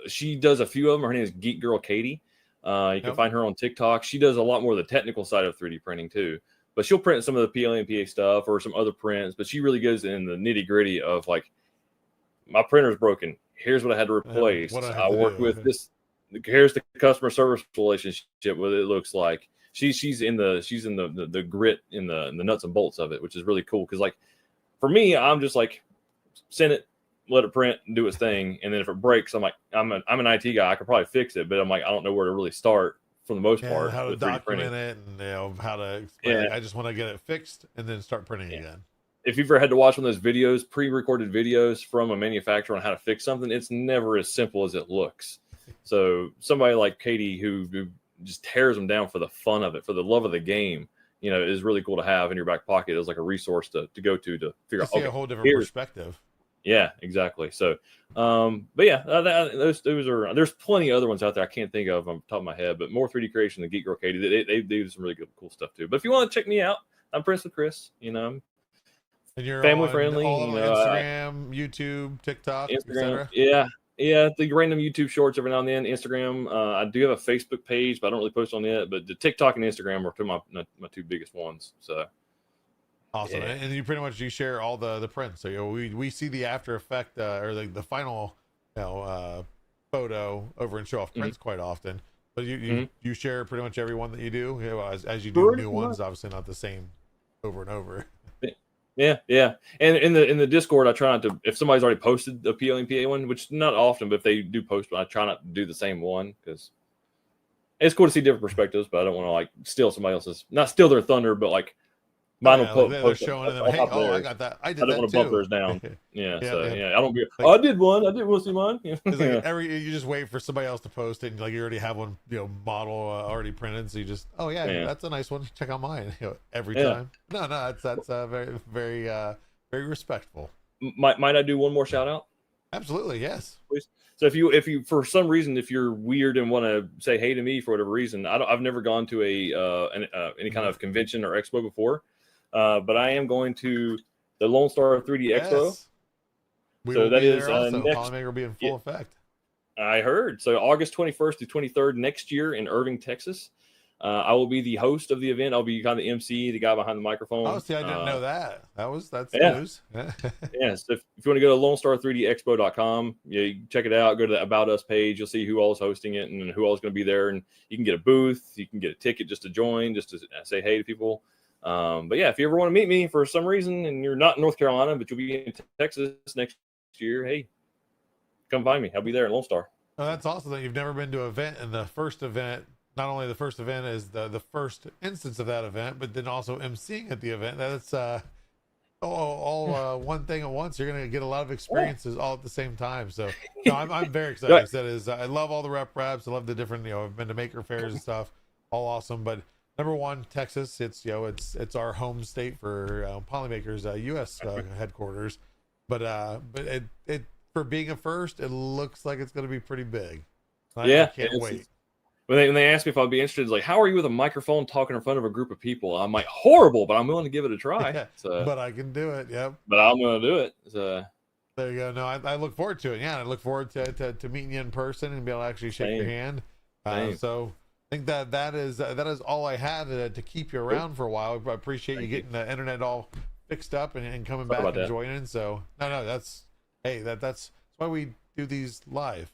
she does a few of them. Her name is Geek Girl Katie. You can find her on TikTok. She does a lot more of the technical side of 3D printing too, but she'll print some of the PLA and PA stuff or some other prints. But she really goes in the nitty gritty of, like, my printer's broken. Here's what I had to replace. I worked with this. Here's the customer service relationship. What it looks like. She's in the grit in the nuts and bolts of it, which is really cool. Because, like, for me, I'm just like, send it, let it print and do its thing, and then if it breaks, I'm like, I'm an IT guy, I could probably fix it, but I'm like, I don't know where to really start for the most part. How to document it, and how to explain it. I just want to get it fixed and then start printing again. If you've ever had to watch one of those videos, pre-recorded videos from a manufacturer on how to fix something, it's never as simple as it looks. So somebody like Katie who just tears them down for the fun of it, for the love of the game, is really cool to have in your back pocket as like a resource to go to figure out. A whole different perspective. Yeah, exactly. So, but yeah, those are. There's plenty of other ones out there I can't think of on the top of my head, but More 3D Creation and Geek Girl Katie, they do some really good, cool stuff too. But if you want to check me out, I'm Prince with Chris. And you're family friendly. Instagram, YouTube, TikTok, Instagram. Yeah, the random YouTube shorts every now and then. Instagram. I do have a Facebook page, but I don't really post on it. But the TikTok and Instagram are my two biggest ones. So. Awesome. Yeah. And you share all the prints. So we see the after effect or the final photo over and show off prints quite often. But you share pretty much every one that you do. As you do new ones, obviously not the same over and over. Yeah. And in the Discord, I try not to, if somebody's already posted a PLA and PA one, which not often, but if they do post, I try not to do the same one because it's cool to see different perspectives, but I don't want to like steal somebody else's, not steal their thunder, but like mine will post showing them, hey, I got that. I don't want to bump theirs down. I don't be. I did one. I didn't want to see mine. You just wait for somebody else to post it, and like you already have one, model already printed. So you just, that's a nice one. Check out mine. Every time. No, that's very, very, very respectful. Might I do one more shout out? Absolutely, yes. Please. So if you for some reason, if you're weird and want to say hey to me for whatever reason, I've never gone to any kind of convention or expo before, but I am going to the Lone Star 3D Expo. Yes. We So will that be is there also. next. Polymaker will be in full effect. I heard. So August 21st to 23rd next year in Irving, Texas. I will be the host of the event. I'll be kind of the MC, the guy behind the microphone. Oh, see, I didn't know that. That's yeah. news. Yes. If you want to go to LoneStar3DExpo.com, you check it out. Go to the About Us page. You'll see who all is hosting it and who all is going to be there. And you can get a booth. You can get a ticket just to join, just to say hey to people. But yeah, if you ever want to meet me for some reason and you're not in North Carolina, but you'll be in Texas next year, hey, come find me. I'll be there in Lone Star. Oh, that's awesome that you've never been to an event, and the first event, not only the first event is the first instance of that event, but then also emceeing at the event. That's all one thing at once. You're going to get a lot of experiences all at the same time. So no, I'm very excited. Like I said, I love all the reps. I love the different, I've been to maker fairs and stuff, all awesome. But number one, Texas, it's it's our home state for Polymaker's U.S. headquarters. But it for being a first, it looks like it's going to be pretty big. I can't wait. When they asked me if I'd be interested, it's like, how are you with a microphone talking in front of a group of people? I'm like, horrible, but I'm willing to give it a try. Yeah, so, but I can do it. Yep. But I'm going to do it. So. There you go. No, I look forward to it. Yeah, I look forward to meeting you in person and be able to actually shake your hand. So I think that is all I had to keep you around for a while. I appreciate you getting the internet all fixed up and coming back and joining. So no, that's why we do these live.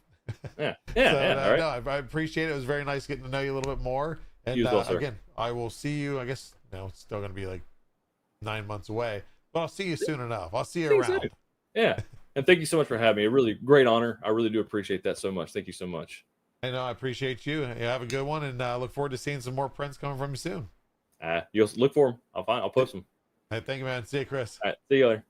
Yeah. No, I appreciate it. It was very nice getting to know you a little bit more. And again, I will see you. I guess it's still going to be like 9 months away, but I'll see you soon enough. I'll see you around. Yeah. And thank you so much for having me. A really great honor. I really do appreciate that so much. Thank you so much. I know. I appreciate you. You have a good one, and look forward to seeing some more prints coming from you soon. You'll look for them. I'll post them. Hey, thank you, man. See you, Chris. All right. See you later.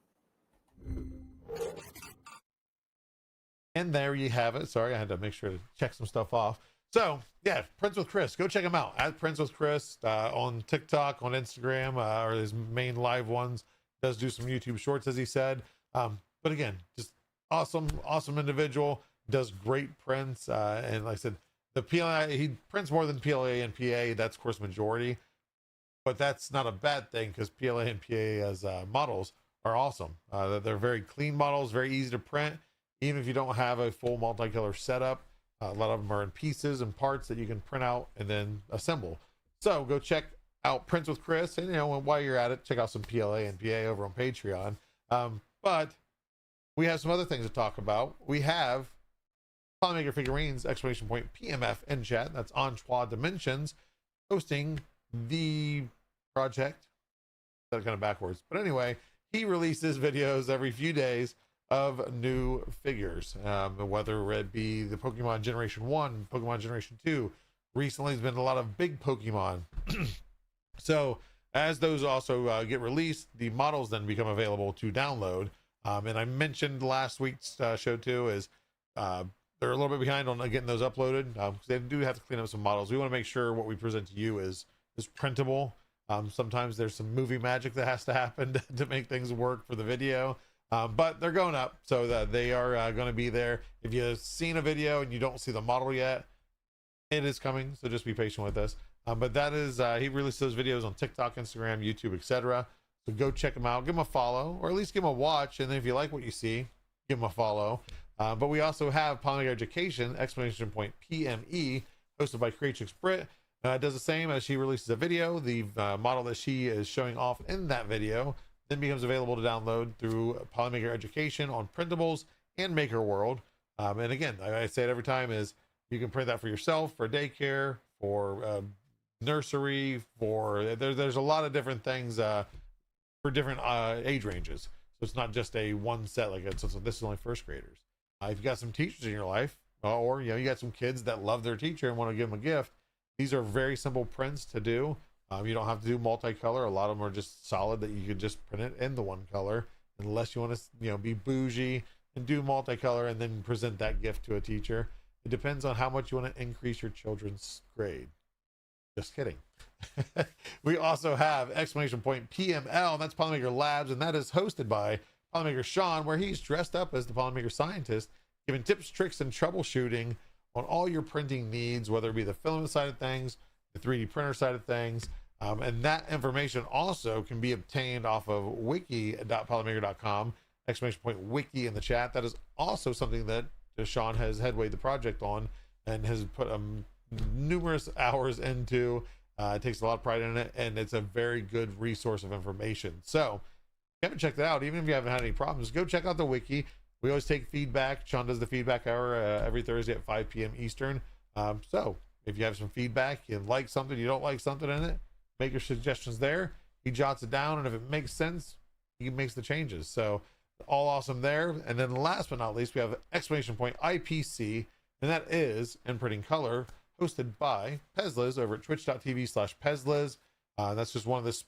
And there you have it. Sorry, I had to make sure to check some stuff off. So, yeah, Prints with Chris. Go check him out at Prints with Chris on TikTok, on Instagram, or his main live ones. Does do some YouTube shorts, as he said. But again, just awesome individual. Does great prints. And like I said, the PLA, he prints more than PLA and PA. That's, of course, majority. But that's not a bad thing because PLA and PA as models are awesome. They're very clean models, very easy to print. Even if you don't have a full multicolor setup, a lot of them are in pieces and parts that you can print out and then assemble. So go check out Prints with Chris, and while you're at it, check out some PLA and PA over on Patreon. But we have some other things to talk about. We have Polymaker Figurines !PMF in chat. That's Antoine Dimensions hosting the project. That's kind of backwards, but anyway, he releases videos every few days of new figures, whether it be the Pokemon Generation 1, Pokemon Generation 2. Recently, there's been a lot of big Pokemon. So as those also get released, the models then become available to download. And I mentioned last week's show too is they're a little bit behind on getting those uploaded because they do have to clean up some models. We want to make sure what we present to you is printable. Sometimes there's some movie magic that has to happen to make things work for the video. But they're going up, so that they are going to be there. If you've seen a video and you don't see the model yet, it is coming, so just be patient with us. But that is, he released those videos on TikTok, Instagram, YouTube, etc. So go check them out, give them a follow, or at least give them a watch, and then if you like what you see, give them a follow. But we also have Polymaker Education, !PME, hosted by Creatrix Brit. Does the same as she releases a video. The model that she is showing off in that video then becomes available to download through Polymaker Education on printables and Maker World. And again, I say it every time, is you can print that for yourself, for daycare, for nursery, for there's a lot of different things for different age ranges. So it's not just a one set like it's, so this is only first graders. If you got some teachers in your life, or you got some kids that love their teacher and want to give them a gift, these are very simple prints to do. You don't have to do multicolor. A lot of them are just solid that you could just print it in the one color, unless you want to, be bougie and do multicolor and then present that gift to a teacher. It depends on how much you want to increase your children's grade. Just kidding. We also have !PML, and that's Polymaker Labs, and that is hosted by Polymaker Sean, where he's dressed up as the Polymaker scientist giving tips, tricks, and troubleshooting on all your printing needs, whether it be the filament side of things, the 3D printer side of things. And that information also can be obtained off of wiki.polymaker.com, !wiki in the chat. That is also something that Sean has headwayed the project on and has put numerous hours into. It takes a lot of pride in it, and it's a very good resource of information. So if you haven't checked it out, even if you haven't had any problems, go check out the wiki. We always take feedback. Sean does the feedback hour every Thursday at 5 p.m. Eastern. So if you have some feedback, you like something, you don't like something in it, make your suggestions there. He jots it down, and if it makes sense, he makes the changes. So all awesome there. And then last but not least, we have exclamation point IPC, and that is in printing color, hosted by Pezliz over at twitch.tv/Pezliz. That's just one of the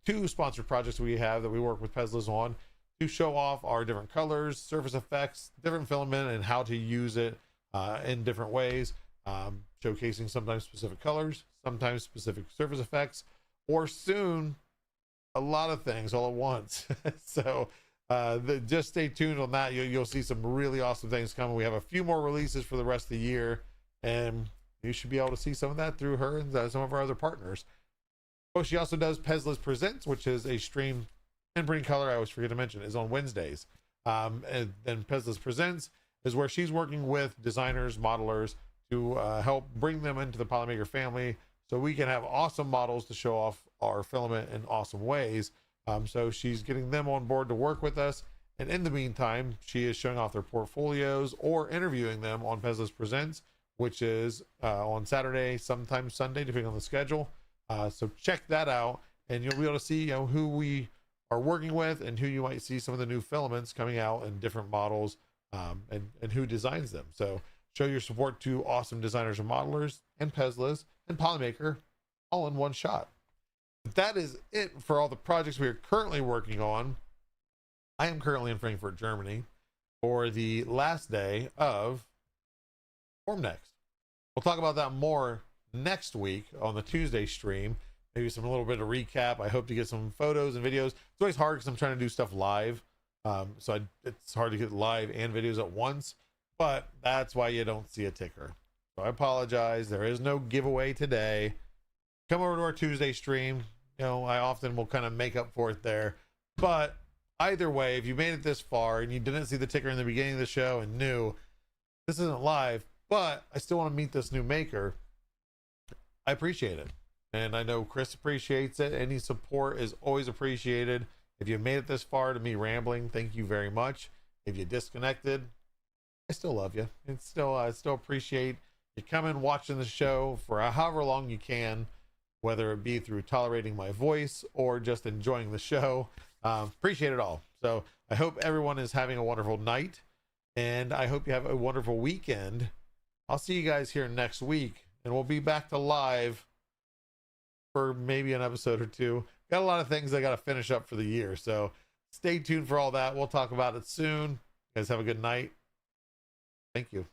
2 sponsored projects we have that we work with Pezliz on to show off our different colors, surface effects, different filament, and how to use it in different ways, showcasing sometimes specific colors, sometimes specific surface effects, or soon a lot of things all at once. So just stay tuned on that. You'll see some really awesome things coming. We have a few more releases for the rest of the year, and you should be able to see some of that through her and some of our other partners. Oh, she also does Pezliz Presents, which is a stream in printing color. I always forget to mention is on Wednesdays. And then Pezliz Presents is where she's working with designers, modelers to help bring them into the Polymaker family so we can have awesome models to show off our filament in awesome ways. So she's getting them on board to work with us. And in the meantime, she is showing off their portfolios or interviewing them on Pezliz Presents, which is on Saturday, sometimes Sunday, depending on the schedule. So check that out, and you'll be able to see who we are working with and who you might see some of the new filaments coming out in different models, and who designs them. So show your support to awesome designers and modelers and Pezliz and Polymaker all in one shot. But that is it for all the projects we are currently working on. I am currently in Frankfurt, Germany for the last day of Formnext. We'll talk about that more next week on the Tuesday stream. Maybe a little bit of recap. I hope to get some photos and videos. It's always hard because I'm trying to do stuff live. It's hard to get live and videos at once, but that's why you don't see a ticker. So I apologize. There is no giveaway today. Come over to our Tuesday stream. I often will kind of make up for it there. But either way, if you made it this far and you didn't see the ticker in the beginning of the show and knew this isn't live, but I still want to meet this new maker, I appreciate it. And I know Chris appreciates it. Any support is always appreciated. If you made it this far to me rambling, thank you very much. If you disconnected, I still love you. I still appreciate you coming, watching the show for however long you can, whether it be through tolerating my voice or just enjoying the show. Appreciate it all. So I hope everyone is having a wonderful night, and I hope you have a wonderful weekend. I'll see you guys here next week, and we'll be back to live for maybe an episode or 2. Got a lot of things I got to finish up for the year, so stay tuned for all that. We'll talk about it soon. You guys have a good night. Thank you.